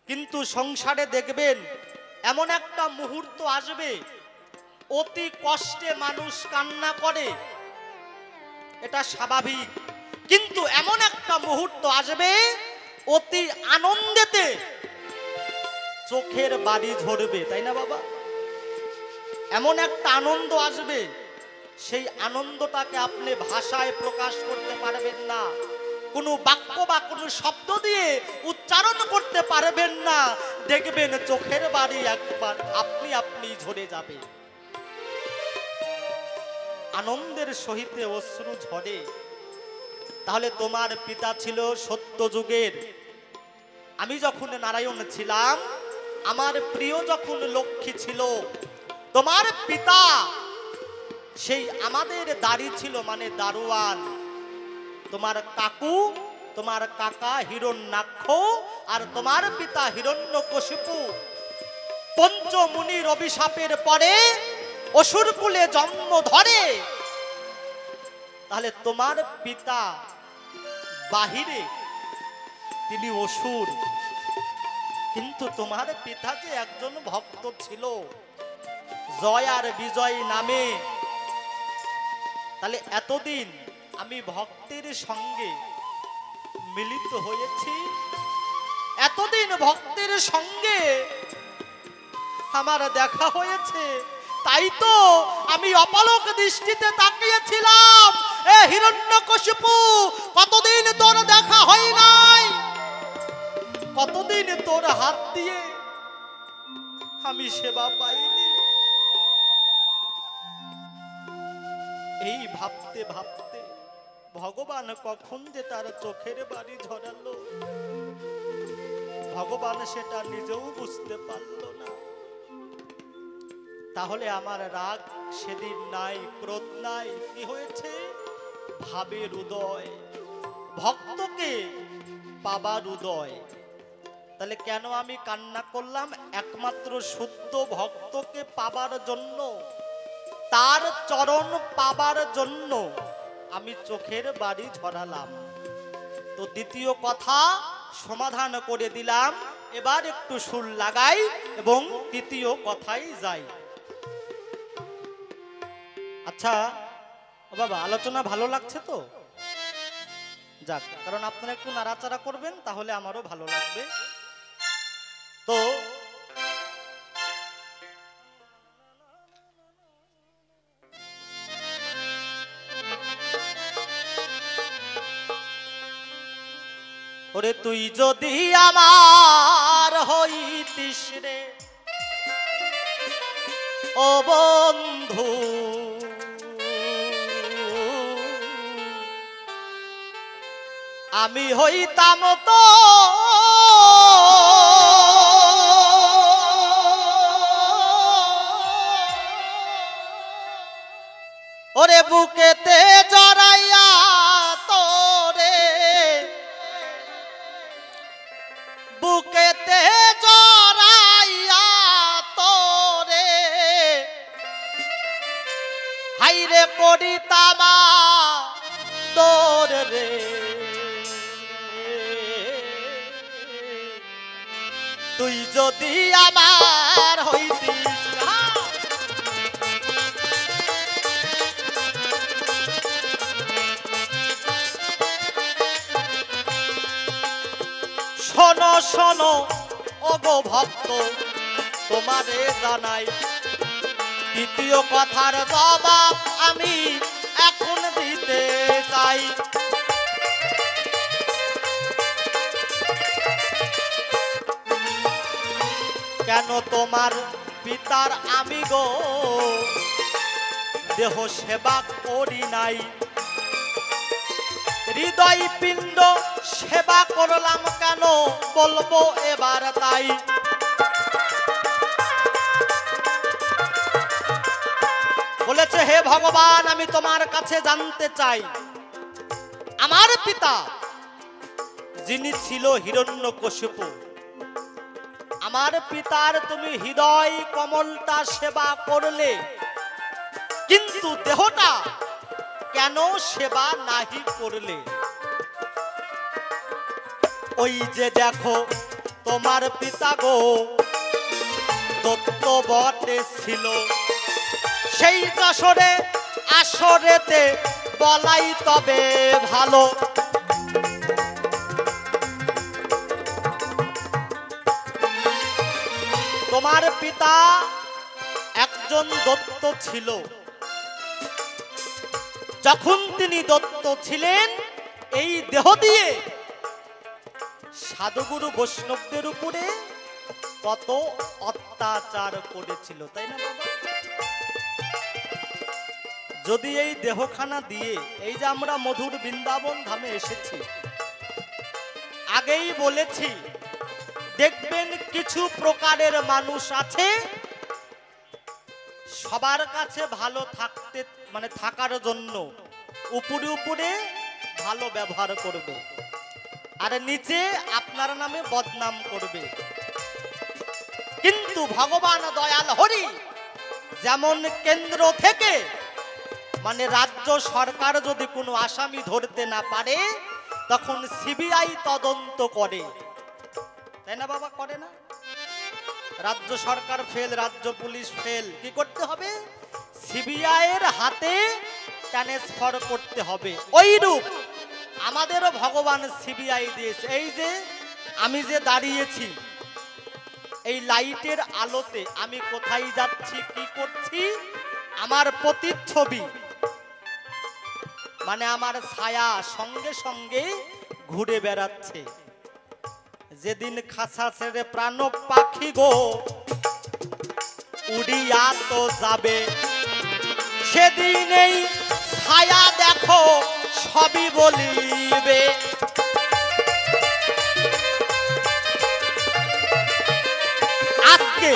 কিন্তু সংসারে দেখবেন এমন একটা মুহূর্ত আসবে, অতি কষ্টে মানুষ কান্না করে, এটা স্বাভাবিক। কিন্তু এমন একটা মুহূর্ত আসবে, অতি আনন্দেতে চোখের বাড়ি ঝরবে, তাই না বাবা? এমন একটা আনন্দ আসবে, সেই আনন্দটাকে আপনি ভাষায় প্রকাশ করতে পারবেন না, কোনো বাক্য বা কোনো শব্দ দিয়ে উচ্চারণ করতে পারবেন না। দেখবেন চোখের বাড়ি একবার আপনি আপনি ঝরে যাবে, আনন্দের সহিতে অশ্রু ঝরে। তাহলে তোমার পিতা ছিল সত্য যুগের, আমি যখন নারায়ণ ছিলাম, আমার প্রিয় যখন লক্ষ্মী ছিল, তোমার পিতা সেই আমাদের দাড়ি ছিল মানে দারোয়ান। তোমার কাকু, তোমার কাকা হিরণ্যাক্ষ, আর তোমার পিতা হিরণ্যকশিপু পঞ্চমুনির অভিশাপের পরে অসুর কুলে জন্ম ধরে। তাহলে তোমার পিতা বাহিরে তিনি অসুর, কিন্তু তোমার পিতা যে একজন ভক্ত ছিল, জয় আর বিজয় নামে। তাহলে এতদিন আমি ভক্তের সঙ্গে মিলিত হয়েছি, এতদিন ভক্তের সঙ্গে আমার দেখা হয়েছে, তাই তো আমি অপলক দৃষ্টিতে তাকিয়েছিলাম। এ হিরণ্যকশিপু, কতদিন তোর দেখা হয় নাই, কতদিন তোর হাত দিয়ে আমি সেবা পাইনি। এই ভাবতে ভাবতে ভগবান কখন যে তার চোখের বাড়ি ঝরালো, ভগবান সেটা নিজেও বুঝতে পারল না। তাহলে আমার রাগ সেদিন নাই, ক্রোধ নাই, কি হয়েছে? ভাবের উদয়, ভক্তকে পাবার উদয়। তাহলে কেন আমি কান্না করলাম? একমাত্র শুদ্ধ ভক্তকে পাবার জন্য, তার চরণ পাবার জন্য আমি চোখের বাড়ি ঝরালাম। তো দ্বিতীয় কথা সমাধান করে দিলাম, এবার একটু সুর লাগাই এবং তৃতীয় কথাই যাই। আচ্ছা বাবা, আলোচনা ভালো লাগছে তো? যাক, কারণ আপনারা একটু নাড়াচাড়া করবেন, তাহলে আমারও ভালো লাগবে। তো ওরে তুই যদি আমার হইতিস রে ও বন্ধু, আমি হইতাম তো ওরে বুকেতে জড়াইয়া তোরে, বুকেতে জড়াইয়া তোরে হাইরে করিতামা তোর রে। তুই যদি আমার হইতিস, শোনো শোনো ওগো ভক্ত, তোমারে জানাই দ্বিতীয় কথার জবাব আমি এখন দিতে চাই। কেন তোমার পিতার আমি গো দেহ সেবা করি নাই, হৃদয় পিণ্ড সেবা করলাম কেন বলবো এবার তাই। বলেছে হে ভগবান, আমি তোমার কাছে জানতে চাই আমার পিতা যিনি ছিল হিরণ্যকশিপু, আমার পিতার তুমি হৃদয় কমলটা সেবা করলে, কিন্তু দেহটা কেন সেবা নাহি করলে? ওই যে দেখো তোমার পিতা গো দত্ত বটে ছিল, সেই যশোরে আসরেতে বলাই তবে ভালো। তোমার পিতা একজন দত্ত ছিল। যখন তিনি দত্ত ছিলেন, এই দেহ দিয়ে সাধুগুরু বৈষ্ণবদের উপরে কত অত্যাচার করেছিল, তাই না বাবা? যদি এই দেহখানা দিয়ে এই যে আমরা মধুর বৃন্দাবন ধামে এসেছি, আগেই বলেছি দেখবেন কিছু প্রকারের মানুষ আছে সবার কাছে ভালো থাকতে মানে থাকার জন্য উপরে উপরে ভালো ব্যবহার করবে, আর নিচে আপনার নামে বদনাম করবে। কিন্তু ভগবান দয়াল হরি যেমন কেন্দ্র থেকে মানে রাজ্য সরকার যদি কোনো আসামি ধরতে না পারে, তখন সিবিআই তদন্ত করে, তাই না বাবা? করে না? রাজ্য সরকার ফেল, রাজ্য পুলিশ ফেল, কি করতে হবে? সিবিআই এর হাতে ট্রান্সফার করতে হবে। ওইরূপ আমাদেরও ভগবান সিবিআই দিয়েছে। এই যে আমি যে দাঁড়িয়েছি, এই লাইটের আলোতে আমি কোথায় যাচ্ছি, কি করছি, আমার প্রতিচ্ছবি মানে আমার ছায়া সঙ্গে সঙ্গে ঘুরে বেড়াচ্ছে। যেদিন খাঁচা ছেড়ে প্রাণ পাখি গো উড়িয়া তো যাবে, সেদিন এই ছায়া দেখো সবই বলিবে। আজকে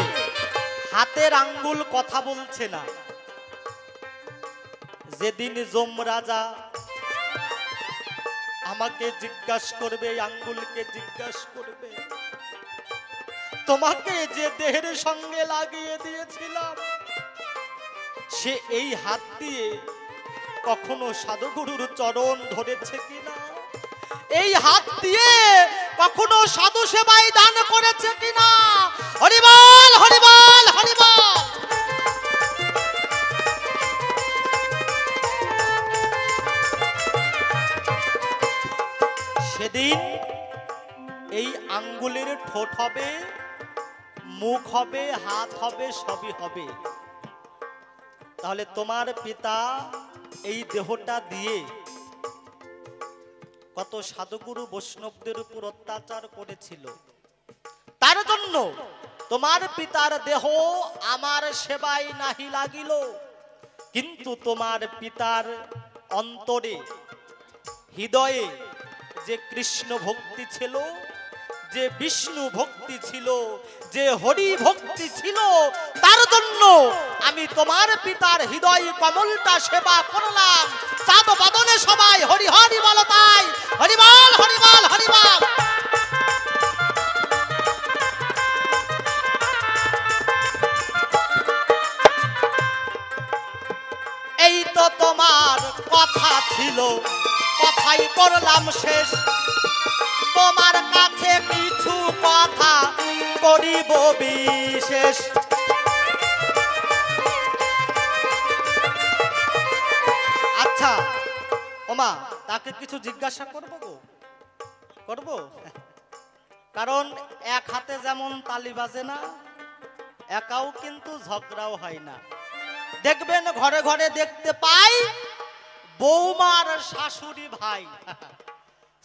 হাতের আঙ্গুল কথা বলছে না, যেদিন যমরাজা আমাকে জিজ্ঞাসা করবে, এই আঙ্গুলকে জিজ্ঞাসা করবে, তোমাকে যে দেহের সঙ্গে লাগিয়ে দিয়েছিলাম সে এই হাত দিয়ে কখনো সাধুগুরুর চরণ ধরেছে কিনা, এই হাত দিয়ে কখনো সাধু সেবায় দান করেছে কিনা? হরিবল হরিবল হরিবল। সেদিন এই আঙ্গুলের ঠোঁট হবে, মুখ হবে, হাত হবে, সবই হবে। তাহলে তোমার পিতা এই দেহটা দিয়ে কত সাধুগুরু বৈষ্ণবদের উপর অত্যাচার করেছিল, তার জন্য তোমার পিতার দেহ আমার সেবায় নাহি লাগিল। কিন্তু তোমার পিতার অন্তরে হৃদয়ে যে কৃষ্ণ ভক্তি ছিল, যে বিষ্ণু ভক্তি ছিল, যে হরি ভক্তি ছিল, তার জন্য আমি তোমার পিতার হৃদয় কমলটা সেবা করলাম। চাঁদ বাদনে সবাই হরি হরি বল, তাই হরিবল হরিবল হরিবল। এই তো তোমার কথা ছিল, কথাই করলাম শেষ। তোমার কাছে কিছু কথা করিব বিশেষ। আচ্ছা ওমা, তাকে কিছু জিজ্ঞাসা করবো গো, করবো? কারণ এক হাতে যেমন তালি বাজে না, একাও কিন্তু ঝগড়াও হয় না। দেখবেন ঘরে ঘরে দেখতে পাই বৌমার শাশুড়ি ভাই,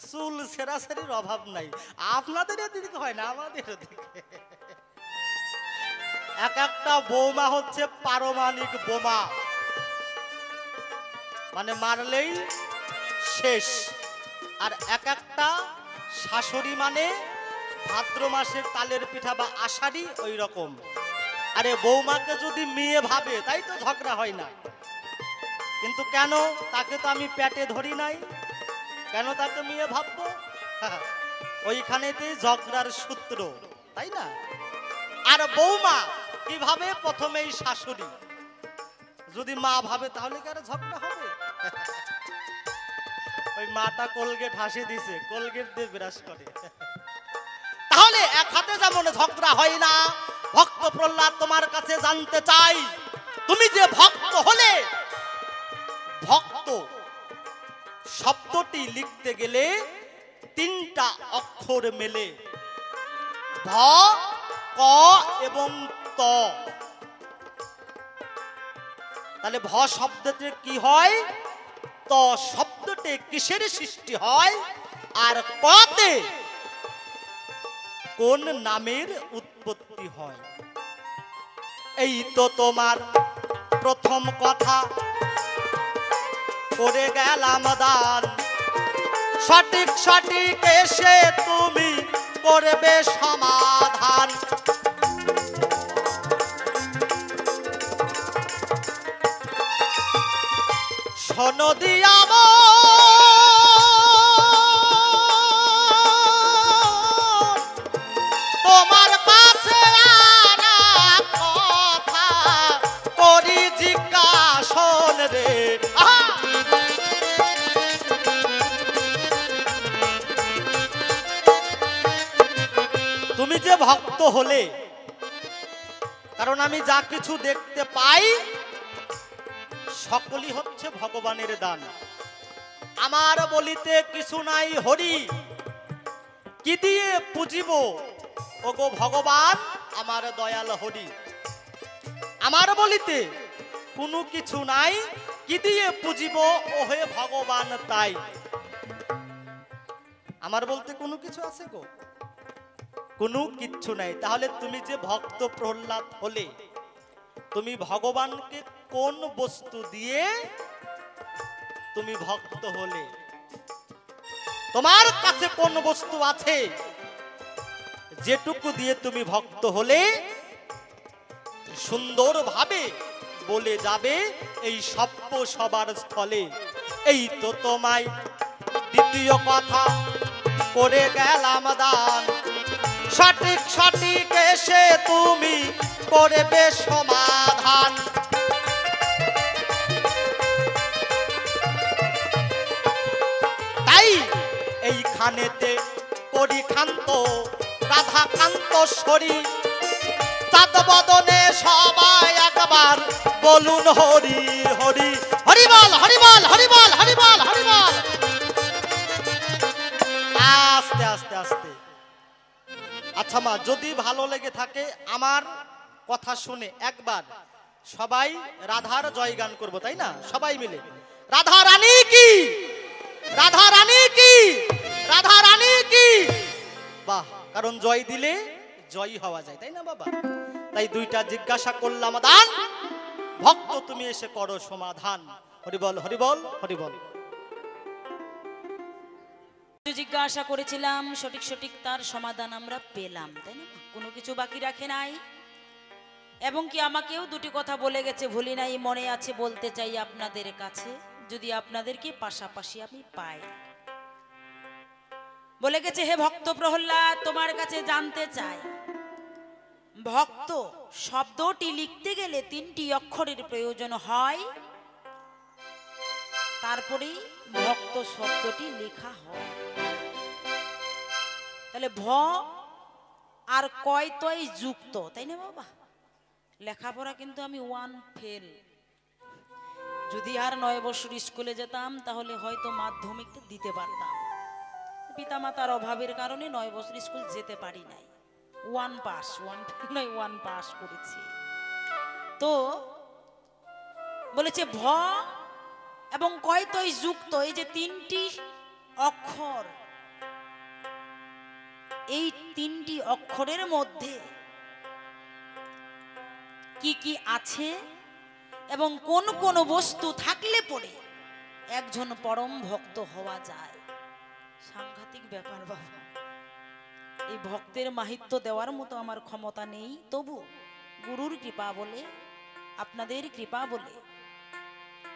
চুল সেরাসেরির অভাব নাই। আপনাদের এদিকে হয় না, আমাদের এদিকে এক একটা বৌমা হচ্ছে পারমাণিক বোমা, মানে মারলেই শেষ। আর এক একটা শাশুড়ি মানে ভাদ্র মাসের তালের পিঠা বা আষাঢ়ি, ওই রকম। আরে বৌমাকে যদি মেয়ে ভাবে, তাই তো ঝগড়া হয় না। কিন্তু কেন? তাকে তো আমি পেটে ধরি নাই, কেন তাকে মেয়ে ভাববো? ওইখানেতেই ঝগড়ার সূত্র, তাই না? আর বৌমা কিভাবে? প্রথমেই শাশুড়ি, যদি মা ভাবে তাহলে কি আর ঝগড়া হবে? ওই মাটা কোলগেট হাসি দিছে, কোলগেট দিয়ে বিরাজ করে। তাহলে এক হাতে যেমন ঝগড়া হয় না, ভক্ত প্রহ্লাদ তোমার কাছে জানতে চাই, তুমি যে ভক্ত হলে, ভক্ত শব্দটি লিখতে গেলে তিনটা অক্ষর মেলে, ভ, ক এবং ত। তাহলে ভ শব্দতে কি হয়, ত শব্দতে কিসের সৃষ্টি হয়, আর কতে কোন নামের উৎপত্তি হয়? এই তো তোমার প্রথম কথা করে গেলাম দান, সঠিক সঠিক এসে তুমি করবে সমাধান। শোনো দিয়াম তোমার কাছে আর কথা করি জিজ্ঞাসন রে। তুমি যে ভক্ত হলে, কারণ আমি যা কিছু দেখতে পাই সকলই হচ্ছে ভগবানের দান। আমার বলিতে কিছু নাই হরি, কি দিয়ে পুজিব ওগো ভগবান আমার দয়াল হরি। আমার বলিতে কোনো কিছু নাই, কি দিয়ে পুজিব ওহে ভগবান তাই। আমার বলতে কোনো কিছু আছে গো? কোনো কিচ্ছু নাই। তাহলে তুমি যে ভক্ত প্রহ্লাদ হলে, তুমি ভগবানকে কোন বস্তু দিয়ে তুমি ভক্ত হলে? তোমার কাছে কোন বস্তু আছে যেটুকু দিয়ে তুমি ভক্ত হলে? সুন্দরভাবে বলে যাবে এই সভ্য সবার স্থলে। এই তো তোমায় দ্বিতীয় কথা করে গেলাম দান, সঠিক সঠিক এসে তুমি করবে সমাধান। তাই এইখানেতে করি ক্ষান্ত রাধা কান্ত শরী, চাঁদ বদনে সবাই একবার বলুন হরি হরি। হরি বল হরি বল হরি বল হরি বল হরি বল। আস্তে আস্তে আস্তে। আচ্ছা মা, যদি ভালো লেগে থাকে আমার কথা শুনে একবার সবাই রাধার জয়গান করব, তাই না? সবাই মিলে রাধা রানী কি, রাধা রানী কি, রাধা রানী কি। বাহ, কারণ জয় দিলে জয়ী হওয়া যায়, তাই না বাবা? তাই দুইটা জিজ্ঞাসা করলাম দান, ভক্ত তুমি এসে করো সমাধান। হরি বল হরি বল হরি বল। জিজ্ঞাসা করেছিলাম, সঠিক সঠিক তার সমাধান আমরা পেলাম, তাই না? কোনো কিছু বাকি রাখে নাই। এবং কি আমাকেও দুটি কথা বলে গেছে, ভুলি নাই, মনে আছে, বলতে চাই আপনাদের কাছে, যদি আপনাদেরকে পাশাপাশি আমি পাই। বলে গেছে, হে ভক্ত প্রহ্লাদ, তোমার কাছে জানতে চাই, ভক্ত শব্দটি লিখতে গেলে তিনটি অক্ষরের প্রয়োজন হয়, তারপরেই ভক্ত শব্দটি লেখা হয়। তাহলে ভ আর কয় তয় যুক্ত, তাই না বাবা? লেখাপড়া কিন্তু আমি ওয়ান ফেল। যদি আর 9 বছর স্কুলে যেতাম তাহলে হয়তো মাধ্যমিকটা দিতে পারতাম। পিতামাতার অভাবের কারণে 9 বছর স্কুল যেতে পারি নাই। ওয়ান পাস, ওয়ান ফেল নয়, ওয়ান পাস করেছি। তো বলেছে ভ এবং কয় তয় যুক্ত, এই যে তিনটি অক্ষর, এই তিনটি অক্ষরের মধ্যে কি কি আছে এবং কোন কোন বস্তু থাকলে পরে একজন পরম ভক্ত হওয়া যায়। সাংঘাতিক ব্যাপার বাবা। এই ভক্তের মাহিত্য দেওয়ার মতো আমার ক্ষমতা নেই, তবু গুরুর কৃপা বলে, আপনাদের কৃপা বলে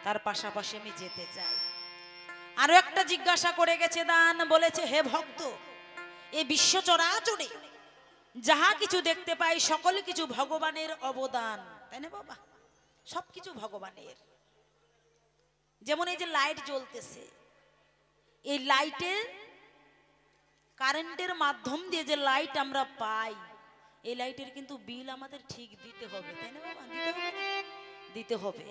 তার পাশাপাশি আমি যেতে চাই। আরো একটা জিজ্ঞাসা করে গেছে দান, বলেছে হে ভক্ত, এ বিশ্ব চরাচরে যাহা কিছু দেখতে পাই সকল কিছু ভগবানের অবদান, তাই না বাবা? সবকিছু ভগবানের। যেমন এই যে লাইট জ্বলতেছে, এই লাইটের কারেন্টের মাধ্যম দিয়ে যে লাইট আমরা পাই, এই লাইটের কিন্তু বিল আমাদের ঠিক দিতে হবে, তাই না বাবা? দিতে হবে না? দিতে হবে।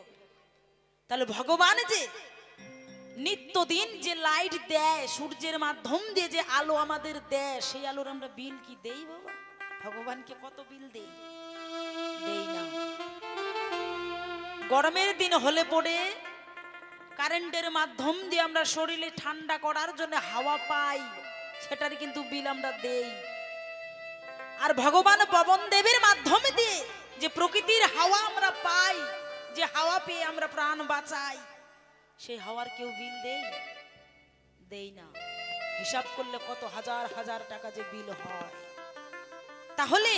তাহলে ভগবান যে নিত্যদিন যে লাইট দেয়, সূর্যের মাধ্যম দিয়ে যে আলো আমাদের দেয়, সেই আলোর আমরা বিল কি দেই বাবা? ভগবানকে কত বিল দেই? দেই না। গরমের দিন হলে পড়ে কারেন্টের মাধ্যম দিয়ে আমরা শরীরে ঠান্ডা করার জন্য হাওয়া পাই, সেটার কিন্তু বিল আমরা দেই। আর ভগবান পবন দেবের মাধ্যমে দিয়ে যে প্রকৃতির হাওয়া আমরা পাই, যে হাওয়া পেয়ে আমরা প্রাণ বাঁচাই, সেই হাওয়ার কেউ বিল দেই? দেই না। হিসাব করলে কত হাজার হাজার টাকা যে বিল হয়। তাহলে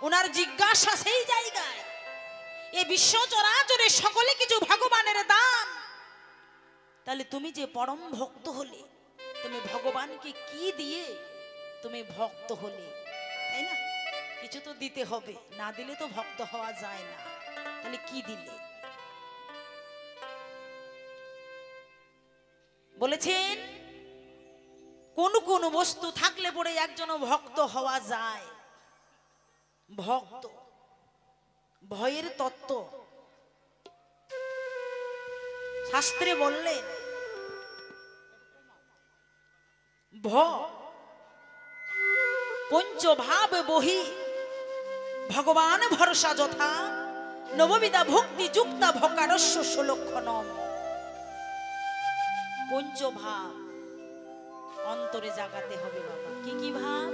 ওনার জিজ্ঞাসা সেই জায়গায়, এই বিশ্ব চরাচরে সকলে কিছু ভগবানের দান, তাহলে তুমি যে পরম ভক্ত হলে, তুমি ভগবানকে কি দিয়ে তুমি ভক্ত হলে, তাই না? কিছু তো দিতে হবে, না দিলে তো ভক্ত হওয়া যায় না। তাহলে কি দিলে? বলেছেন কোন কোন বস্তু থাকলে পরে একজন ভক্ত হওয়া যায়। ভক্ত, ভয়ের তত্ত্ব শাস্ত্রে বললেন, পঞ্চভাব বহি ভগবান ভরসা যথা নববিধা ভক্তি যুক্তা ভকারস্য সুলক্ষণম। পঞ্চভাব অন্তরে জাগাতে হবে বাবা। কি কি ভাব?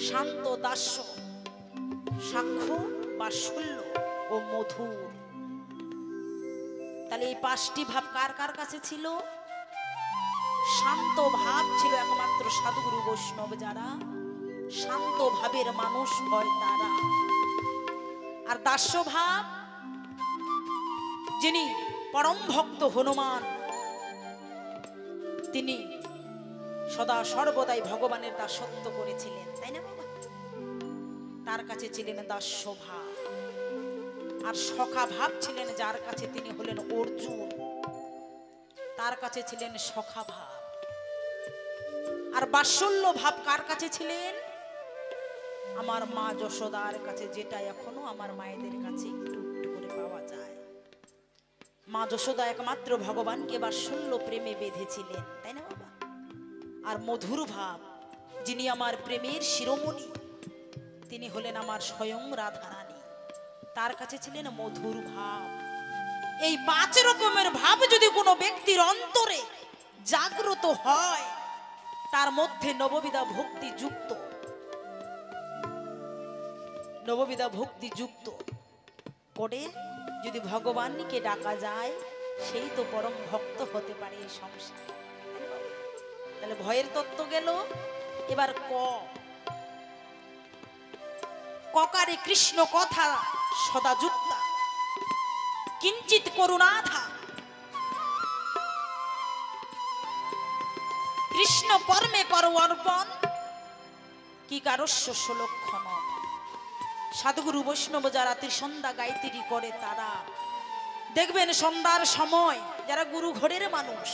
শান্ত, দাস্য, সাক্ষ্য, বাৎসল্য ও মধুর। তাহলে এই পাঁচটি ভাব কার কার কাছে ছিল? শান্ত ভাব ছিল একমাত্র সাধুগুরু বৈষ্ণব যারা, শান্ত ভাবের মানুষ হয় তারা। আর দাস্য ভাব, যিনি পরম ভক্ত হনুমান, তিনি সদা সর্বদাই ভগবানের দাসত্ব করেছিলেন, তাই না বাবা? তার কাছে ছিলেন দাস্য ভাব। আর সখা ভাব ছিলেন যার কাছে, তিনি হলেন অর্জুন, তার কাছে ছিলেন সখা ভাব। আর বাৎসল্য ভাব কার কাছে ছিলেন? আমার মা যশোদার কাছে, যেটা এখনো আমার মায়েদের কাছে একটু একটু করে পাওয়া যায়। মা যশোদা একমাত্র ভগবানকে বাৎসল্য প্রেমে বেঁধেছিলেন, তাই না বাবা? আর মধুর ভাব, যিনি আমার প্রেমের শিরোমণি, তিনি হলেন আমার স্বয়ং রাধারানী, তার কাছে ছিলেন মধুর ভাব। এই পাঁচ রকমের ভাব যদি কোনো ব্যক্তির অন্তরে জাগ্রত হয়, তার মধ্যে নববিধা ভক্তি যুক্ত, নববিধা ভক্তি যুক্ত করে যদি ভগবানকে ডাকা যায়, সেই তো পরম ভক্ত হতে পারে এই সংসারে। তাহলে ভয়ের তত্ত্ব গেল। এবার ককারে কৃষ্ণ কথা সদা যুক্তা কিঞ্চিত করুণাধা, কৃষ্ণ কর্মে কর অর্পণ কি কারস্য সুলক্ষণ। সাধুগুরু বৈষ্ণব যারা ত্রিসন্ধ্যা গায়ত্রী করে, তারা দেখবেন সন্ধ্যার সময় যারা গুরু ঘরের মানুষ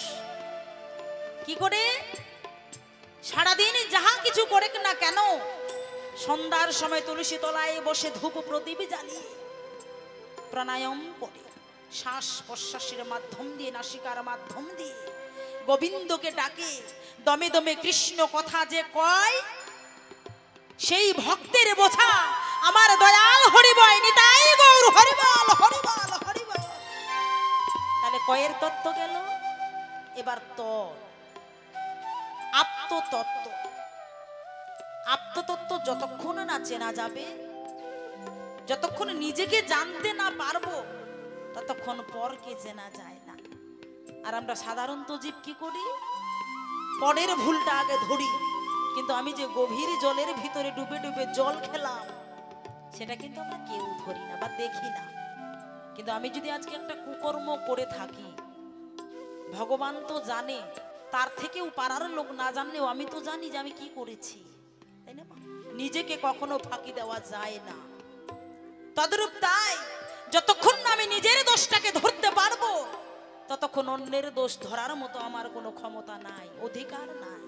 কি করে, সারাদিন যাহা কিছু করে না কেন, সন্ধ্যার সময় তুলসী তলায় বসে ধূপ প্রদীপ জ্বালিয়ে প্রাণায়াম করে, শ্বাস প্রশ্বাসের মাধ্যম দিয়ে, নাসিকার মাধ্যম দিয়ে গোবিন্দকে ডাকে। দমে দমে কৃষ্ণ কথা যে কয়, সেই ভক্তের বোঝা আমার দয়াল হরিবল নিতাই গৌর হরিবল হরিবল হরিবল। তাহলে কয়ের তত্ত্ব গেল। এবার আত্মতত্ত্ব। আত্মতত্ত্ব যতক্ষণ না চেনা যাবে, যতক্ষণ নিজেকে জানতে না পারবো, ততক্ষণ পরকে চেনা যায় না। আর আমরা সাধারণত জীব কি করি, পরের ভুলটা আগে ধরি, কিন্তু আমি যে গভীর জলের ভিতরে ডুবে ডুবে জল খেলাম, সেটা কিন্তু আমরা কেউ ধরি না বা দেখি না। কিন্তু আমি যদি আজকে একটা কুকর্ম করে থাকি, ভগবান তো জানে, তার থেকেও পাড়ার লোক না জানলেও আমি তো জানি যে আমি কি করেছি, তাই না মা? নিজেকে কখনো ফাঁকি দেওয়া যায় না। তদ্রূপ তাই, যতক্ষণ না আমি নিজের দোষটাকে ধরতে পারবো ততক্ষণ অন্যের দোষ ধরার মতো আমার কোনো ক্ষমতা নাই, অধিকার নাই।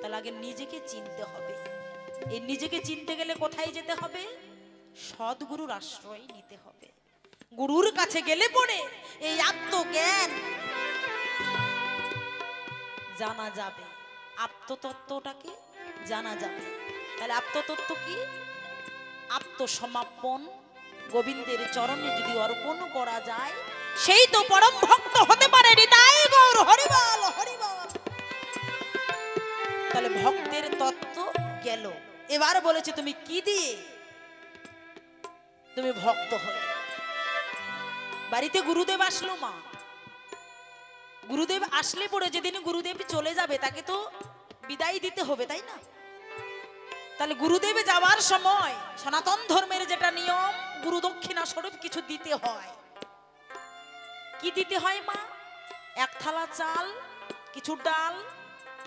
তাহলে আগে নিজেকে চিনতে হবে। এই নিজেকে চিনতে গেলে কোথায় যেতে হবে? সদ্গুরুর আশ্রয় নিতে হবে। গুরুর কাছে গেলে পরে এই আত্মজ্ঞান জানা যাবে, আত্মতত্ত্বটাকে জানা যাবে। তাহলে আত্মতত্ত্ব কি? আত্মসমাপন গোবিন্দের চরণে যদি অর্পণ করা যায়, সেই তো পরম ভক্ত হতে পারে। হৃদয় গৌর হরিবল হরিবল। তাহলে ভক্তের তত্ত্ব গেল। এবার বলেছে তুমি কি দিয়ে তুমি ভক্ত হলে? বাড়িতে গুরুদেব আসলো মা, গুরুদেব আসলে পরে যেদিন গুরুদেব চলে যাবে তাকে তো বিদায় দিতে হবে, তাই না? তাহলে গুরুদেবে যাওয়ার সময় সনাতন ধর্মের যেটা নিয়ম, গুরু দক্ষিণা স্বরূপ কিছু দিতে হয়। কি দিতে হয় মা? এক থালা চাল, কিছু ডাল,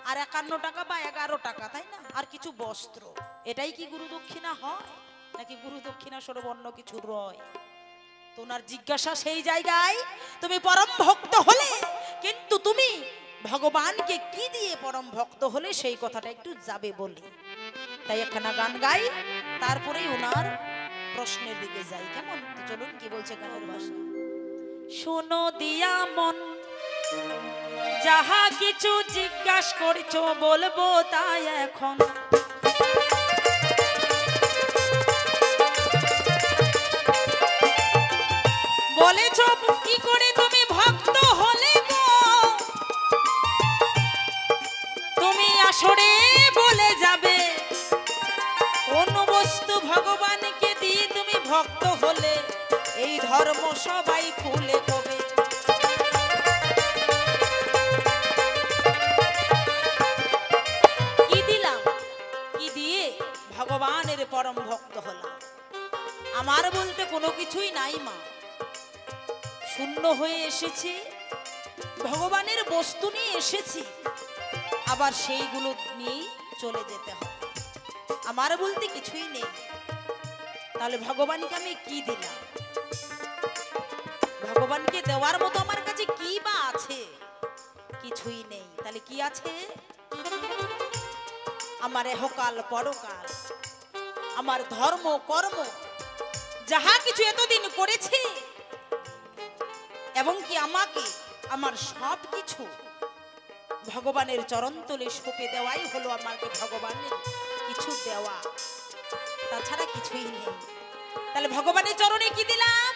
আর 51 টাকা বা 11 টাকা, তাই না? আর কিছু বস্ত্র। এটাই কি গুরু দক্ষিণা হয়, নাকি গুরু দক্ষিণা স্বরূপ অন্য কিছু রয়? তো ওনার জিজ্ঞাসা সেই জায়গায়, তুমি পরম ভক্ত হলে, কিন্তু তুমি ভগবানকে কি দিয়ে পরম ভক্ত হলে সেই কথাটা একটু যাবে বলে। তাই একখানা গান গাই, তারপরেই ওনার প্রশ্নের দিকে যাই, কেমন? তো চলুন কি বলছে গানের ভাষা। শোনো দিয়া মন, যাহা কিছু জিজ্ঞাসা করছো বলবো তাই এখন। বলেছো কি করে তুমি ভক্ত হলে গো, তুমি আসরে বলে যাবে কোন বস্তু ভগবানকে দিয়ে তুমি ভক্ত হলে, এই ধর্ম সবাই খুলে কবে। কি দিলাম, কি দিয়ে ভগবানের পরম ভক্ত হলাম? আমার বলতে কোনো কিছুই নাই মা, শূন্য হয়ে এসেছি, ভগবানের বস্তু নিয়ে এসেছি, আবার সেইগুলো নিয়ে চলে যেতে হবে। আমার বলতে কিছুই নেই। তাহলে ভগবানকে আমি কি দিলাম? ভগবানকে দেওয়ার মতো আমার কাছে কি বা আছে? কিছুই নেই। তাহলে কি আছে? আমার এহকাল পরকাল, আমার ধর্ম কর্ম, যাহা কিছু এতদিন করেছি, এবং কি আমাকে আমার সব কিছু ভগবানের চরণতলে সঁপে দেওয়াই হলো আমাকে ভগবানের কিছু দেওয়া, তাছাড়া কিছুই নেই। তাহলে ভগবানের চরণে কি দিলাম?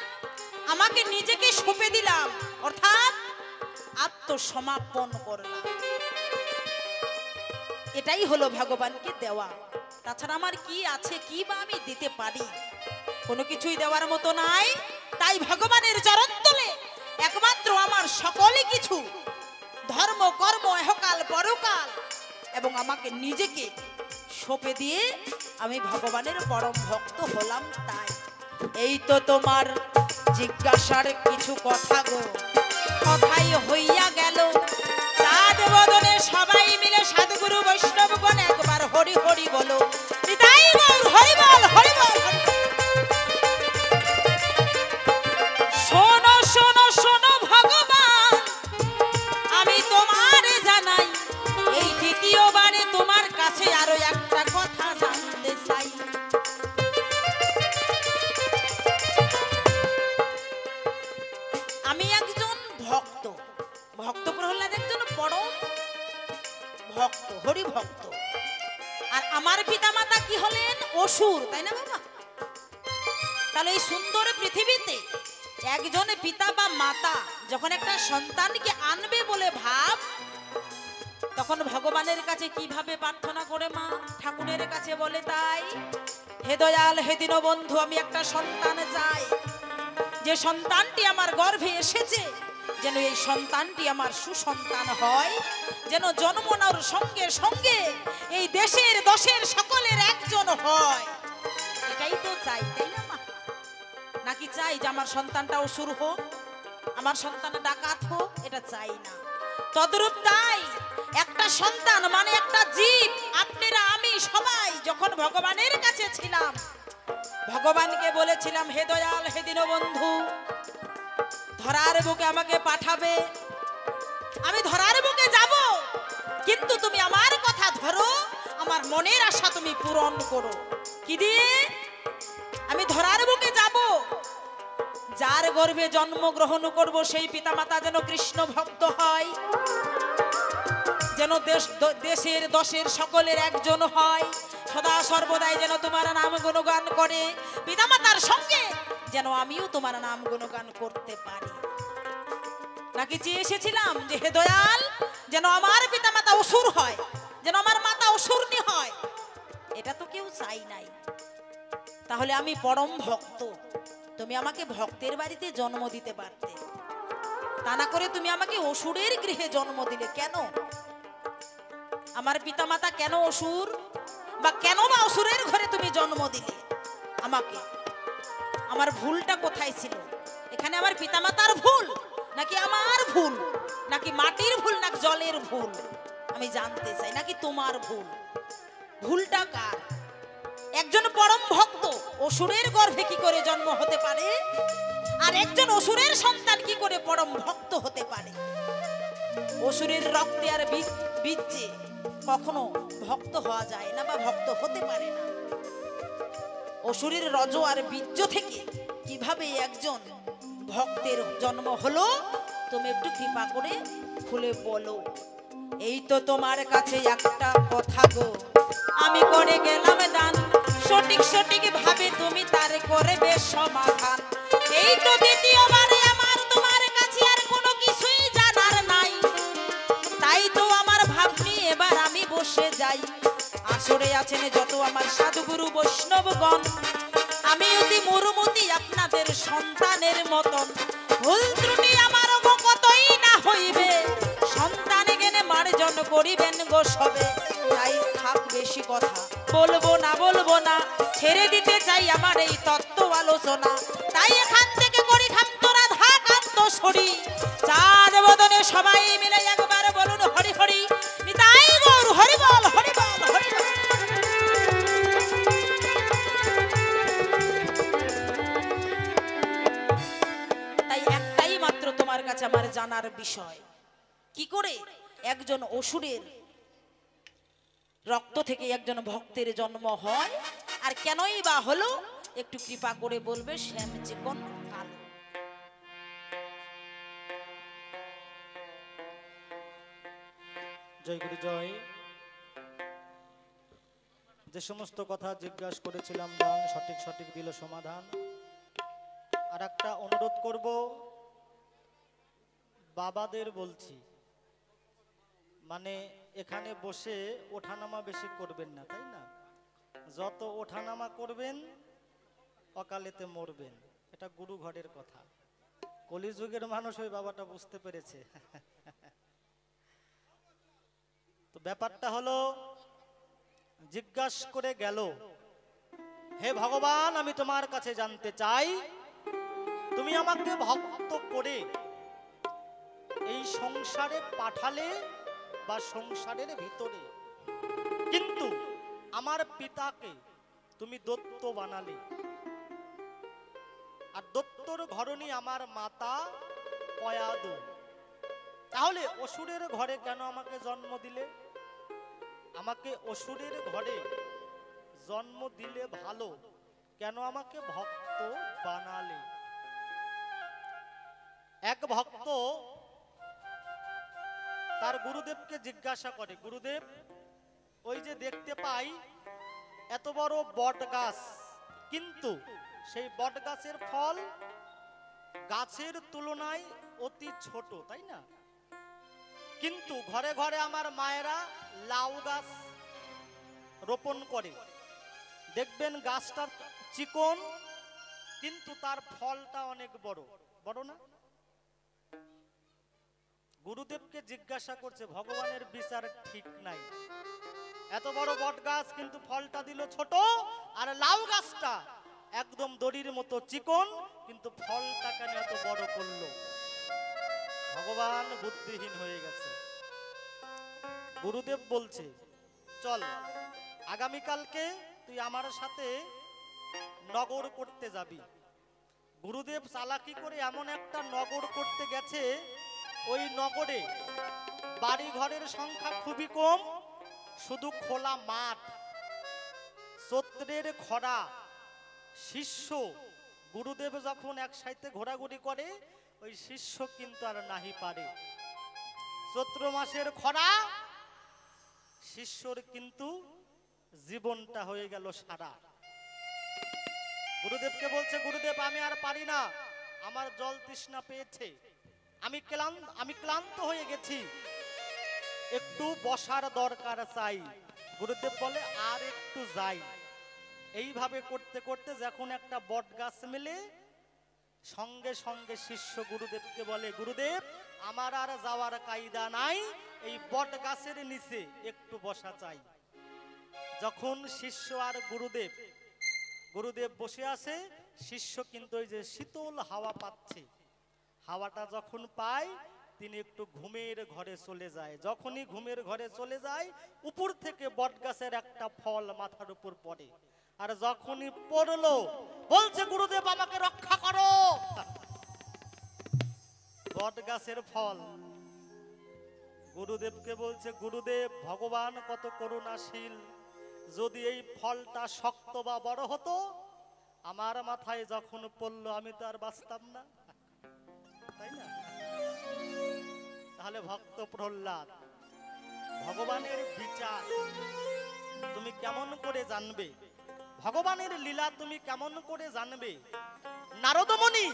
আমাকে নিজেকে সঁপে দিলাম, অর্থাৎ আত্মসমাপন করলাম। এটাই হলো ভগবানকে দেওয়া। তাছাড়া আমার কি আছে, কি বা আমি দিতে পারি? কোনো কিছুই দেওয়ার মতো নাই। তাই ভগবানের চরণতলে একমাত্র আমার সকলে কিছু, ধর্ম কর্ম এহকাল পরকাল, এবং আমাকে নিজেকে সঁপে দিয়ে আমি ভগবানের পরম ভক্ত হলাম। তাই এই তো তোমার জিজ্ঞাসার কিছু কথা গো, কথাই হইয়া গেল। চাঁদ বদনে সবাই মিলে সাধুগুরু বৈষ্ণবগণ একবার হরি হরি বলো। হৃদয় গৌর হরি বল হরি বল। শোনো শোনো শোনো ভগবান, আমি তোমার জানাই, এই দ্বিতীয়বারে তোমার কাছে আরো একটা কথা জানতে চাই। আমি একজন ভক্ত, ভক্ত প্রহ্লাদ একজন পরম ভক্ত, হরি ভক্ত। আর আমার পিতামাতা কি হলেন? অসুর, তাই না বাবা? তাহলে এই সুন্দর পৃথিবীতে একজন পিতা বা মাতা যখন একটা সন্তানকে আনবে বলে ভাব, তখন ভগবানের কাছে কিভাবে প্রার্থনা করে মা? ঠাকুরের কাছে বলে তাই, হে দয়াল হে দীনবন্ধু, আমি একটা সন্তান চাই। যে সন্তানটি আমার গর্ভে এসেছে, যেন এই সন্তানটি আমার সুসন্তান হয়, যেন জন্ম নেওয়ার সঙ্গে সঙ্গে এই দেশের দশের সকলের একজন হয়। এটাই তো চাই, তাই না মা? নাকি চাই যে আমার সন্তানটা অসুর হোক, আমার সন্তান ডাকাত হোক? এটা চাই না। তদ্রূপ তাই একটা সন্তান মানে একটা জীব, আপনারা আমি সবাই যখন ভগবানের কাছে ছিলাম, ভগবানকে বলেছিলাম হে দয়াল, হে দীনবন্ধু, ধরার বুকে আমাকে পাঠাবে, আমি ধরার বুকে যাব, কিন্তু তুমি আমার কথা ধরো, আমার মনের আশা তুমি পূরণ করো। কি দিয়ে? আমি ধরার বুকে যাব, যার গর্ভে জন্মগ্রহণ করব সেই পিতামাতা যেন কৃষ্ণ ভক্ত হয়, যেন দেশের দশের সকলের একজন হয়, সদা সর্বদাই যেন তোমার নাম গুণগান করে, পিতামাতার সঙ্গে যেন আমিও তোমার নাম গুণগান করতে পারি। নাকি চেয়ে এসেছিলাম যে হে দয়াল, যেন আমার পিতামাতা অসুর হয়, যেন আমার মাতা অসুরনি হয়? এটা তো কেউ চাই নাই। তাহলে আমি পরম ভক্ত, তুমি আমাকে ভক্তের বাড়িতে জন্ম দিতে পারতে, তা না করে তুমি আমাকে অসুরের গৃহে জন্ম দিলে কেন? আমার পিতামাতা কেন অসুর, বা কেন বা অসুরের ঘরে তুমি জন্ম দিলে আমাকে? আমার ভুলটা কোথায় ছিল? এখানে আমার পিতামাতার ভুল, নাকি আমার ভুল, নাকি মাটির ভুল, নাকি জলের ভুল? আমি জানতে চাই, নাকি তোমার ভুল? ভুলটা কার? একজন পরম ভক্ত অসুরের গর্ভে কি করে জন্ম হতে পারে, আর একজন অসুরের সন্তান কি করে পরম ভক্ত হতে পারে? অসুরের রক্তে আর বীজে কখনো ভক্ত হওয়া যায় না, বা ভক্ত হতে পারে না। অসুরের রজ আর বীর্য থেকে কিভাবে একজন ভক্তের জন্ম হলো, তুমি একটু কৃপা করে খুলে বলো। এই তো তোমার কাছে একটা কথা গো, আমি করে গেলাম দান, সঠিক সঠিক ভাবে তুমি তার করবে সমাধান। এই তো দ্বিতীয়বারে আমার তোমার কাছে আর কোনো কিছুই জানার নাই, তাই তো আমার ভাবনি এবার আমি বসে যাই। আসরে আছেন যত আমার সাধুগুরু বৈষ্ণবগণ, আমি অতি মুরুমতি আপনাদের সন্তানের মতন, ভুল ত্রুটি আমার কতই না হইবে, সন্তানে গেনে মার্জন করিবেন গো সবে। তাই থাক বেশি কথা বলবো না, ছেড়ে দিতে চাই আমার এই তত্ত্ব আলোচনা। তাই এখান থেকে করি খান্ত রাধা কান্ত সরি, চাঁদ বদনে সবাই মিলে একবার বলুন হরি হরি, নিতাই গৌর হরি বল, হরি বল, হরি বল। তাই একটাই মাত্র তোমার কাছে আমার জানার বিষয়, কি করে একজন অসুরের রক্ত থেকে একজন ভক্তের জন্ম হয়, আর কেনই বা হলো, একটু কৃপা করে বলবে শ্যাম চিকন কালো। জয় গুরু জয়। যে সমস্ত কথা জিজ্ঞাসা করেছিলাম দান সঠিক সঠিক দিল সমাধান। আর একটা অনুরোধ করব, বাবাদের বলছি, মানে এখানে বসে ওঠানামা বেশি করবেন না, তাই না? যত ওঠানামা করবেন অকালেতে মরবেন, এটা গুরু ঘরের কথা। কলিযুগের মানুষ ওই বাবাটা বুঝতে পেরেছে। তো ব্যাপারটা হলো, জিজ্ঞাসা করে গেল, হে ভগবান, আমি তোমার কাছে জানতে চাই, তুমি আমাকে ভক্ত করে এই সংসারে পাঠালে বা সংসারের ভিতরে, কিন্তু আমার পিতাকে তুমি দত্ত বানালে, আর দত্তর ঘরণী আমার মাতা পয়াদু, তাহলে অসুরের ঘরে কেন আমাকে জন্ম দিলে? আমাকে অসুরের ঘরে জন্ম দিলে ভালো, কেন আমাকে ভক্ত বানালে? এক ভক্ত তার গুরুদেবকে জিজ্ঞাসা করে, গুরুদেব, ওই যে দেখতে পাই এত বড় বট গাছ, কিন্তু সেই বট গাছের ফল গাছের তুলনায় অতি ছোট, তাই না? কিন্তু ঘরে ঘরে আমার মায়েরা লাউ গাছ রোপণ করে, দেখবেন গাছটা চিকন কিন্তু তার ফলটা অনেক বড়, বড় না? গুরুদেবকে জিজ্ঞাসা করছে, ভগবানের বিচার ঠিক নাই, এত বড় বট গাছ কিন্তু ফলটা দিল ছোট, আর লাউ গাছটা একদম দড়ির মতো চিকন কিন্তু ফলটা কেন এত বড় করলো? ভগবান বুদ্ধিহীন হয়ে গেছে। গুরুদেব বলছে চল আগামীকালকে তুই আমার সাথে নগর করতে যাবি। গুরুদেব চালাকি করে এমন একটা নগর করতে গেছে, ওই নগরে বাড়ি ঘরের সংখ্যা খুবই কম, শুধু খোলা মাঠ, চৈত্রের খরা। শিষ্য গুরুদেব যখন একসাথে ঘোরাঘুরি করে, ওই শিষ্য কিন্তু আর নাহি পারে। চৈত্র মাসের খরা, শিষ্যর কিন্তু জীবনটা হয়ে গেল সারা। গুরুদেবকে বলছে, গুরুদেব আমি আর পারি না, আমার জল তৃষ্ণা পেয়েছে, আমি ক্লান্ত হয়ে গেছি, একটু বসার দরকার চাই। গুরুদেব বলে আর একটু যাই। এইভাবে করতে করতে যখন একটা বট গাছ মেলে, সঙ্গে সঙ্গে শিষ্য গুরুদেবকে বলে, গুরুদেব আমার আর যাওয়ার কায়দা নাই, এই বট গাছের নিচে একটু বসা চাই। যখন শিষ্য আর গুরুদেব বসে আছে, শিষ্য কিন্তু ওই যে শীতল হাওয়া পাচ্ছে, হাওয়াটা যখন পায় তিনি একটু ঘুমের ঘরে চলে যায়। যখনই ঘুমের ঘরে চলে যায়, উপর থেকে বট গাছের একটা ফল মাথার উপর পড়ে, আর যখনই পড়লো বলছে, গুরুদেব আমাকে রক্ষা করো। বট গাছের ফল। গুরুদেবকে বলছে, গুরুদেব ভগবান কত করুণাশীল, যদি এই ফলটা শক্ত বা বড় হতো, আমার মাথায় যখন পড়লো আমি তো আর বাঁচতাম না, তাই না? তাহলে ভক্ত প্রহ্লাদ, ভগবানের বিচার তুমি কেমন করে জানবে? ভগবানের লীলা তুমি কেমন করে জানবে? নারদমণি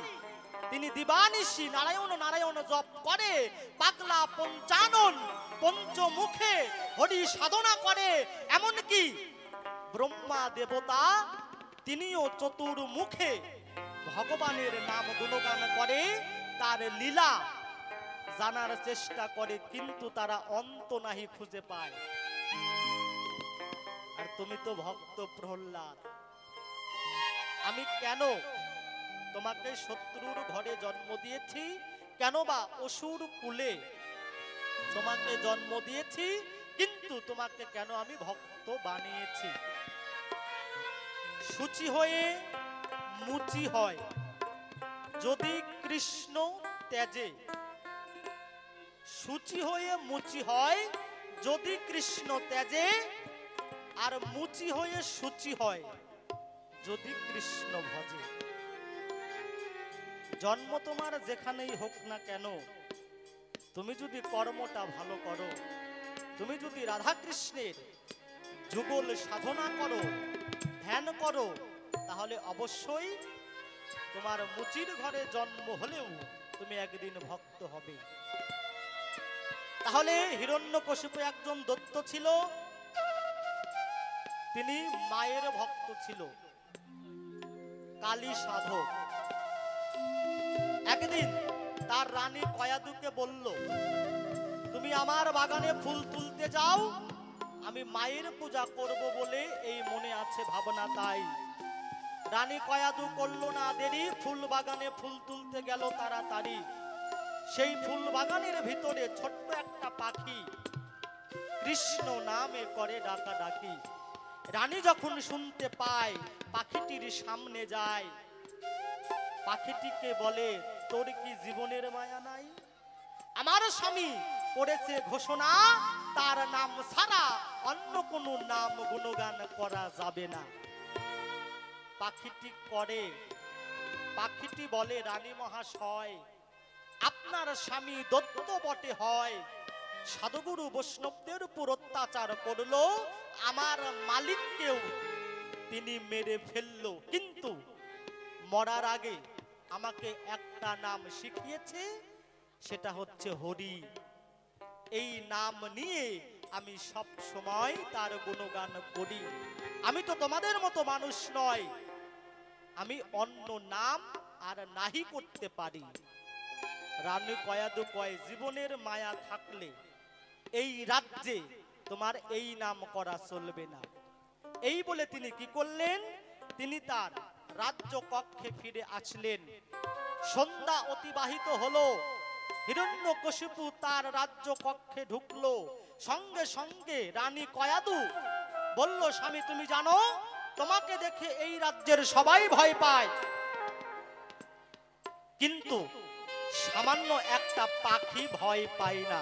তিনি দিবানিশি নারায়ণ নারায়ণ জপ করে, পাগলা পঞ্চানন পঞ্চমুখে হরি সাধনা করে, এমনকি ব্রহ্মা দেবতা তিনিও চতুর্মুখে ভগবানের নাম গুণগান করে, তার লীলা জানার চেষ্টা করে, কিন্তু তারা অন্ত নাহি খুঁজে পায়। আর তুমি তো ভক্ত প্রহ্লাদ, আমি কেন তোমাকে শত্রুর ঘরে জন্ম দিয়েছি, কেন বা অসুর কুলে তোমাকে জন্ম দিয়েছি, কিন্তু তোমাকে কেন আমি ভক্ত বানিয়েছি? শুচি হয়ে মুচি হয় যদি কৃষ্ণ ত্যাজে, শুচি হয়ে মুচি হয় যদি কৃষ্ণ ত্যাজে, আর মুচি হয়ে শুচি হয় যদি কৃষ্ণ ভজে। জন্ম তোমার যেখানেই হোক না কেন, তুমি যদি কর্মটা ভালো করো, তুমি যদি রাধা কৃষ্ণের যুগল সাধনা করো, ধ্যান করো, তাহলে অবশ্যই তোমার মুচির ঘরে জন্ম হলেও তুমি একদিন ভক্ত হবে। তাহলে হিরণ্যকশিপু একজন দৈত্য ছিল, তিনি মায়ের ভক্ত ছিল, কালী সাধক। একদিন তার রানী কয়াদুকে বলল, তুমি আমার বাগানে ফুল তুলতে যাও, আমি মায়ের পূজা করব বলে এই মনে আছে ভাবনা। তাই রানী কয়াদু করলো না দেরি, ফুল বাগানে ফুল তুলতে গেল তাড়াতাড়ি। সেই ফুল বাগানের ভিতরে ছোট্ট একটা পাখি কৃষ্ণ নামে করে ডাকাডাকি। রানী যখন শুনতে পায়, পাখিটির সামনে যায়, পাখিটিকে বলে, তোর কি জীবনের মায়া নাই? আমার স্বামী করেছে ঘোষণা, তার নাম ছাড়া অন্য কোনো নাম গুণগান করা যাবে না। পাখিটি বলে, রানী মহাশয়, আপনার স্বামী দত্ত বটে হয়, সাধুগুরু বৈষ্ণবদের উপর অত্যাচার করলো, আমার মালিককেও তিনি মেরে ফেললো, কিন্তু মরার আগে আমাকে একটা নাম শিখিয়েছে, সেটা হচ্ছে হরি। এই নাম নিয়ে আমি সব সময় তার গুণগান করি। আমি তো তোমাদের মতো মানুষ নয়, আমি অন্য নাম আর নাহি করতে পারি। রানী কয়াদু কয়, জীবনের মায়া থাকলে এই রাজ্যে তোমার এই নাম করা চলবে না। এই বলে তিনি কি করলেন, তিনি তার রাজ্য কক্ষে ফিরে আসলেন। সন্ধ্যা অতিবাহিত হলো, হিরণ্যকশিপু তার রাজ্য কক্ষে ঢুকলো, সঙ্গে সঙ্গে রানী কয়াদু বলল, স্বামী তুমি জানো তোমাকে দেখে এই রাজ্যের সবাই ভয় পায়, কিন্তু সামান্য একটা পাখি ভয় পায় না।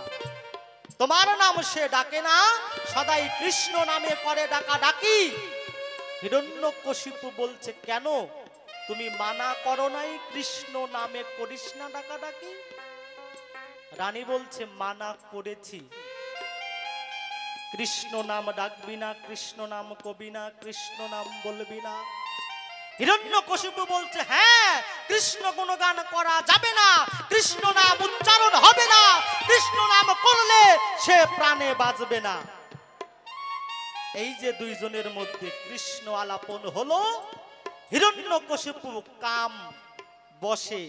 তোমার নাম সে ডাকে না, সদাই কৃষ্ণ নামে করে ডাকা ডাকি। হিরণ্যকশিপু বলছে, কেন তুমি মানা করো নাই কৃষ্ণ নামে করিস না ডাকা ডাকি? রানী বলছে, মানা করেছি, কৃষ্ণ নাম ডাকবি না, কৃষ্ণ নাম কবি না, কৃষ্ণ নাম বলবি না। হিরণ্যকশিপু বলছে, হ্যাঁ কৃষ্ণ গুণগান করা যাবে না, কৃষ্ণ নাম উচ্চারণ হবে না, কৃষ্ণ নাম করলে সে প্রাণে বাঁচবে না। এই যে দুইজনের মধ্যে কৃষ্ণ আলাপন হলো, হিরণ্যকশিপু কাম বসে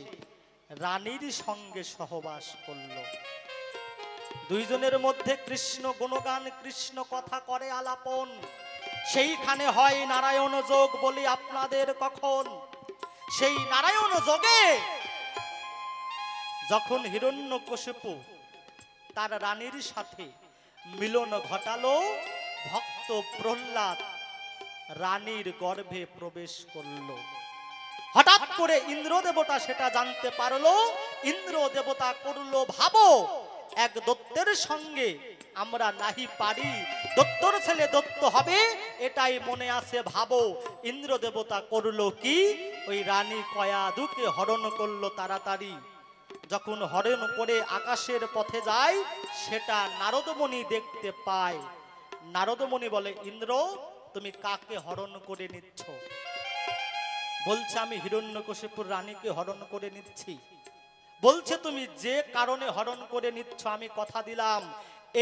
রানীর সঙ্গে সহবাস করল। দুইজনের মধ্যে কৃষ্ণ গুণগান, কৃষ্ণ কথা করে আলাপন, সেইখানে হয় নারায়ণ যোগ বলি আপনাদের কখন। সেই নারায়ণ যোগে যখন হিরণ্যকশিপু তার রানীর সাথে মিলন ঘটালো, ভক্ত প্রহ্লাদ রানীর গর্ভে প্রবেশ করলো। হঠাৎ করে ইন্দ্র দেবতা সেটা জানতে পারলো। ইন্দ্র দেবতা করলো, ভাবো এক দত্তের সঙ্গে আমরা নাহি পারি, দত্তর ছেলে দত্ত হবে এটাই মনে আছে ভাবো। ইন্দ্র দেবতা করলো কি, ওই রানী কয়াদুকে হরণ করলো তাড়াতাড়ি। যখন হরণ করে আকাশের পথে যায়, সেটা নারদমণি দেখতে পায়। নারদমণি বলে, ইন্দ্র তুমি কাকে হরণ করে নিচ্ছ? বলছে, আমি হিরণ্যকশিপুর রানীকে হরণ করে নিচ্ছি। বলছে, তুমি যে কারণে হরণ করে নিচ্ছ আমি কথা দিলাম,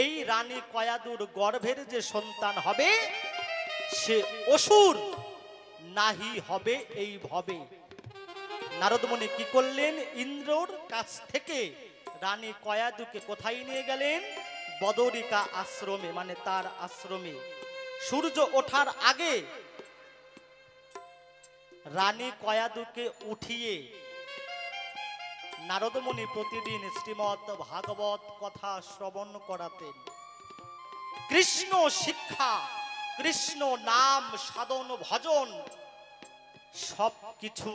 এই রানী কয়াদুর গর্ভের যে সন্তান হবে সে অসুর নাহি হবে এই ভবে। নারদমণি কি করলেন, ইন্দ্রর কাছ থেকে রানী কয়াদুকে কোথায় নিয়ে গেলেন? বদরিকা আশ্রমে, মানে তার আশ্রমে। সূর্য ওঠার আগে রানী কয়াদুকে উঠিয়ে নারদমণি প্রতিদিন শ্রীমদ্ ভাগবত কথা শ্রবণ করাতেন। কৃষ্ণ শিক্ষা, কৃষ্ণ নাম সাধন ভজন সব কিছু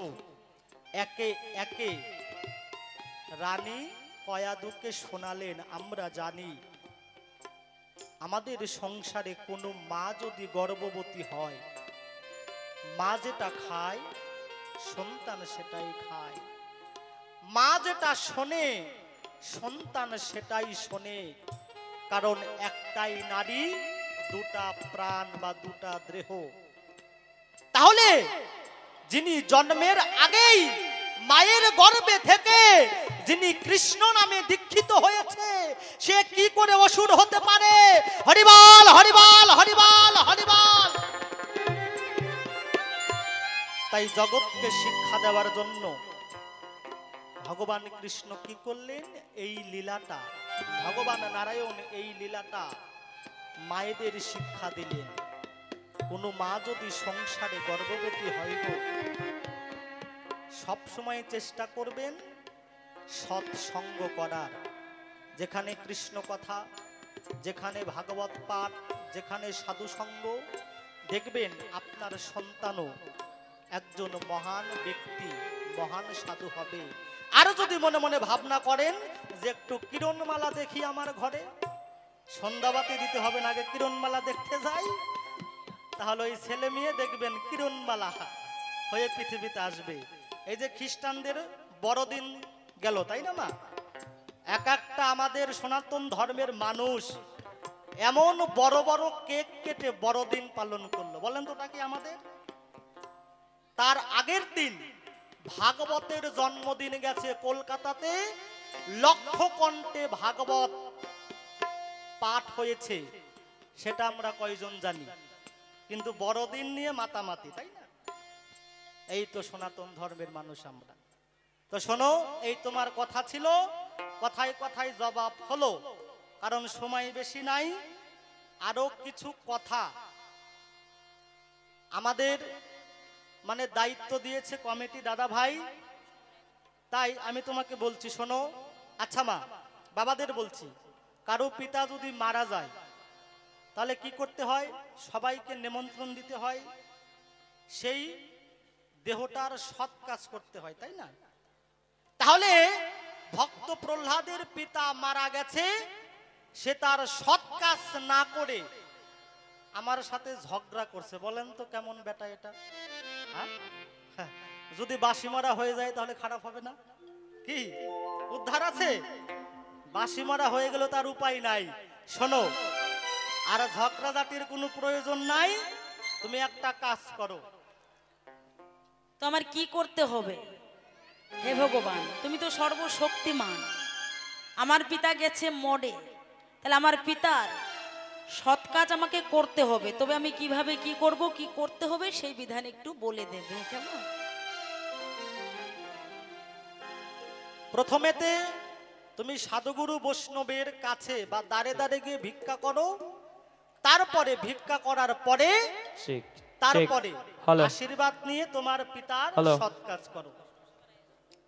একে একে রানী কয়াদুকে শোনালেন। আমরা জানি আমাদের সংসারে কোনো মা যদি গর্ভবতী হয়, মা যেটা খায় সন্তান সেটাই খায়, মা যেটা শোনে সন্তান সেটাই শোনে। কারণ একটাই নারী, দুটা প্রাণ বা দুটা দেহ। তাহলে যিনি জন্মের আগেই মায়ের গর্ভে থেকে যিনি কৃষ্ণ নামে দীক্ষিত হয়েছে, সে কি করে অসুর হতে পারে? হরিবল হরিবল হরিবল হরিবল। তাই জগৎকে শিক্ষা দেওয়ার জন্য ভগবান কৃষ্ণ কি করলেন? এই লীলাটা, ভগবান নারায়ণ এই লীলাটা মায়েদের শিক্ষা দিলেন। কোনো মা যদি সংসারে গর্ভবতী হয়, সব সময় চেষ্টা করবেন সৎসঙ্গ করার। যেখানে কৃষ্ণ কথা, যেখানে ভাগবত পাঠ, যেখানে সাধু সঙ্গ, দেখবেন আপনার সন্তানও একজন মহান ব্যক্তি, মহান সাধু হবে। আর যদি মনে মনে ভাবনা করেন যে একটু কিরণমালা দেখি আমার ঘরে, সন্ধ্যাবাতি দিতে হবে না, আগে কিরণমালা দেখতে যাই, তাহলে ওই ছেলে মেয়ে দেখবেন কিরণমালা হয়ে পৃথিবীতে আসবে। এই যে খ্রিস্টানদের বড়দিন গেল, তাই না মা? এক একটা আমাদের সনাতন ধর্মের মানুষ এমন বড় বড় কেক কেটে বড়দিন পালন করলো, বলেন তো তা কি আমাদের? তার আগের দিন ভাগবতের জন্মদিন গেছে কলকাতাতে, লক্ষ কণ্ঠে ভাগবত পাঠ হয়েছে, সেটা আমরা কয়জন জানি? কিন্তু বড়দিন নিয়ে মাতামাতি, তাই না? এই তো সনাতন ধর্মের মানুষ আমরা। তো শোনো, এই তোমার কথা ছিল, কথায় কথায় জবাব হলো, কারণ সময় বেশি নাই। আরো কিছু কথা আমাদের মানে দায়িত্ব দিয়েছে কমিটি দাদা ভাই, তাই আমি তোমাকে বলছি শোনো। আচ্ছা মা, বাবাদের বলছি, কারো পিতা যদি মারা যায় তাহলে কি করতে হয়? সবাইকে নিমন্ত্রণ দিতে হয়, সেই দেহটার সৎ কাজ করতে হয়, তাই না? তাহলে ভক্ত প্রহ্লাদের পিতা মারা গেছে, সে তার সৎ কাজ না করে আমার সাথে ঝগড়া করছে। বলেন তো কেমন বেটা এটা? হ্যাঁ? হ্যাঁ, যদি বাঁশি মারা হয়ে যায় তাহলে খারাপ হবে না? কি উদ্ধার আছে? বাঁশি মারা হয়ে গেল তার উপায় নাই। শোনো, আর ঝগড়াঝাটির কোনো প্রয়োজন নাই। তুমি একটা কাজ করো। তো আমার কি করতে হবে? হে ভগবান, তুমি তো সর্বশক্তিমান। আমার পিতা গেছে মরে, তাহলে আমার পিতার সৎ কাজ আমাকে করতে হবে। তবে আমি কিভাবে কি করব, কি করতে হবে সেই বিধান একটু বলে দেবে কেমন? প্রথমেতে তুমি সাধুগুরু বৈষ্ণবের কাছে বা দাঁড়ে দাঁড়ে গিয়ে ভিক্ষা করো। তারপরে ভিক্ষা করার পরে তারপরে আশীর্বাদ নিয়ে তোমার পিতার সৎ কাজ করো,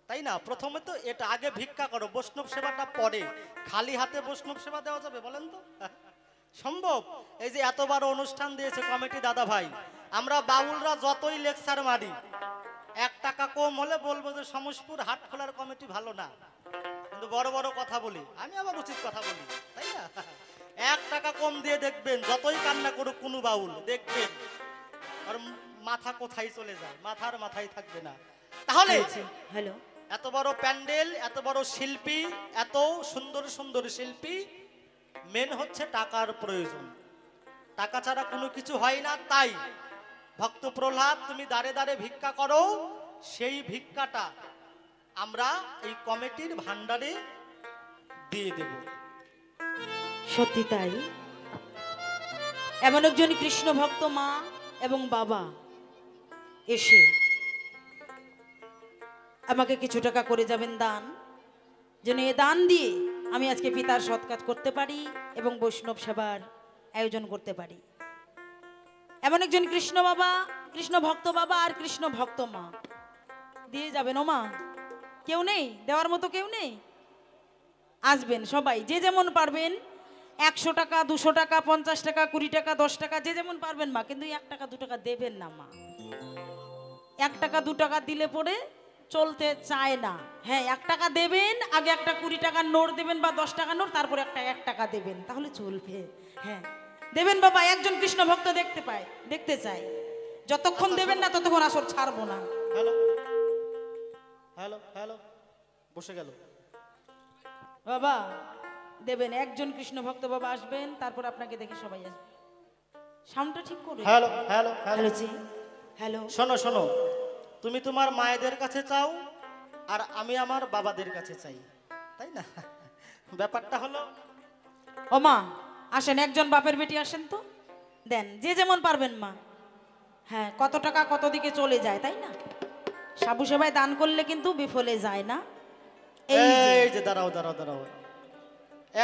তাই না? প্রথমে তো এটা, আগে ভিক্ষা করো, বৈষ্ণব সেবাটা পরে। খালি হাতে বৈষ্ণব সেবা দেওয়া যাবে বলেন তো? সম্ভব? এই যে এত বড় অনুষ্ঠান দিয়েছে কমিটি দাদা ভাই, আমরা বাউলরা যতই লেকচার মারি, 1 টাকা কম হলে বলবো যে সমসপুর হাট খোলার কমিটি ভালো না, কিন্তু বড় বড় কথা বলি। আমি আবার উচিত কথা বলি, তাই না? 1 টাকা কম দিয়ে দেখবেন, যতই কান্না করুক কোনো বাউল, দেখবেন আর মাথা কোথায় চলে যায়, মাথার মাথায় থাকবে না। তাহলে হ্যালো, এত বড় প্যান্ডেল, এত বড় শিল্পী, এত সুন্দর সুন্দর শিল্পী, মেন হচ্ছে টাকার প্রয়োজন। টাকা ছাড়া কোনো কিছু হয় না। তাই ভক্ত প্রহ্লাদ, তুমি দাঁড়ে দাঁড়ে ভিক্ষা করো, সেই ভিক্ষাটা আমরা এই কমিটির ভান্ডারে দিয়ে দেব। সত্যি তাই। এমন একজন কৃষ্ণ ভক্ত মা এবং বাবা এসে আমাকে কিছু টাকা করে যাবেন দান, যেন এ দান দিয়ে আমি আজকে পিতার সৎ কাজ করতে পারি এবং বৈষ্ণব সেবার আয়োজন করতে পারি। এমন একজন কৃষ্ণ বাবা, কৃষ্ণ ভক্ত বাবা আর কৃষ্ণ ভক্ত মা দিয়ে যাবেন। ও মা, কেউ নেই দেওয়ার মতো? কেউ নেই? আসবেন সবাই, যে যেমন পারবেন। 100 টাকা, 200 টাকা, 50 টাকা, 20 টাকা, 10 টাকা, যে যেমন পারবেন মা, কিন্তু 1 টাকা 2 টাকা দেবেন না মা। 1 টাকা 2 টাকা দিলে পরে চলতে চায় না। হ্যাঁ, 1 টাকা দেবেন, আগে একটা 20 টাকার নোট দেবেন বা 10 টাকার নোট, তারপরে একটা 1 টাকা দেবেন, তাহলে চলবে। হ্যাঁ দেবেন বাবা, একজন কৃষ্ণ ভক্ত দেখতে চাই। যতক্ষণ দেবেন না ততক্ষণ আসর ছাড়বো না। হ্যালো হ্যালো হ্যালো, বসে গেল বাবা দেবেন, একজন কৃষ্ণ ভক্ত বাবা আসবেন, তারপর আপনাকে দেখে সবাই আসবে। সাউন্ডটা ঠিক করে। হ্যালো হ্যালো হ্যালো জি, হ্যালো। শোনো শোনো, তুমি তোমার মায়েদের কাছে চাও আর আমি আমার বাবাদের কাছে চাই, তাই না? ব্যাপারটা হলো, ও মা আসেন, একজন বাপের বেটি আসেন তো, দেন যে যেমন পারবেন মা। হ্যাঁ, কত টাকা কত দিকে চলে যায়, তাই না? সাবু সেবায় দান করলে কিন্তু বিফলে যায় না। এই যে দাঁড়াও দাঁড়াও দাঁড়াও,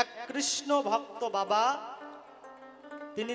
এক কৃষ্ণ ভক্ত বাবা, তিনি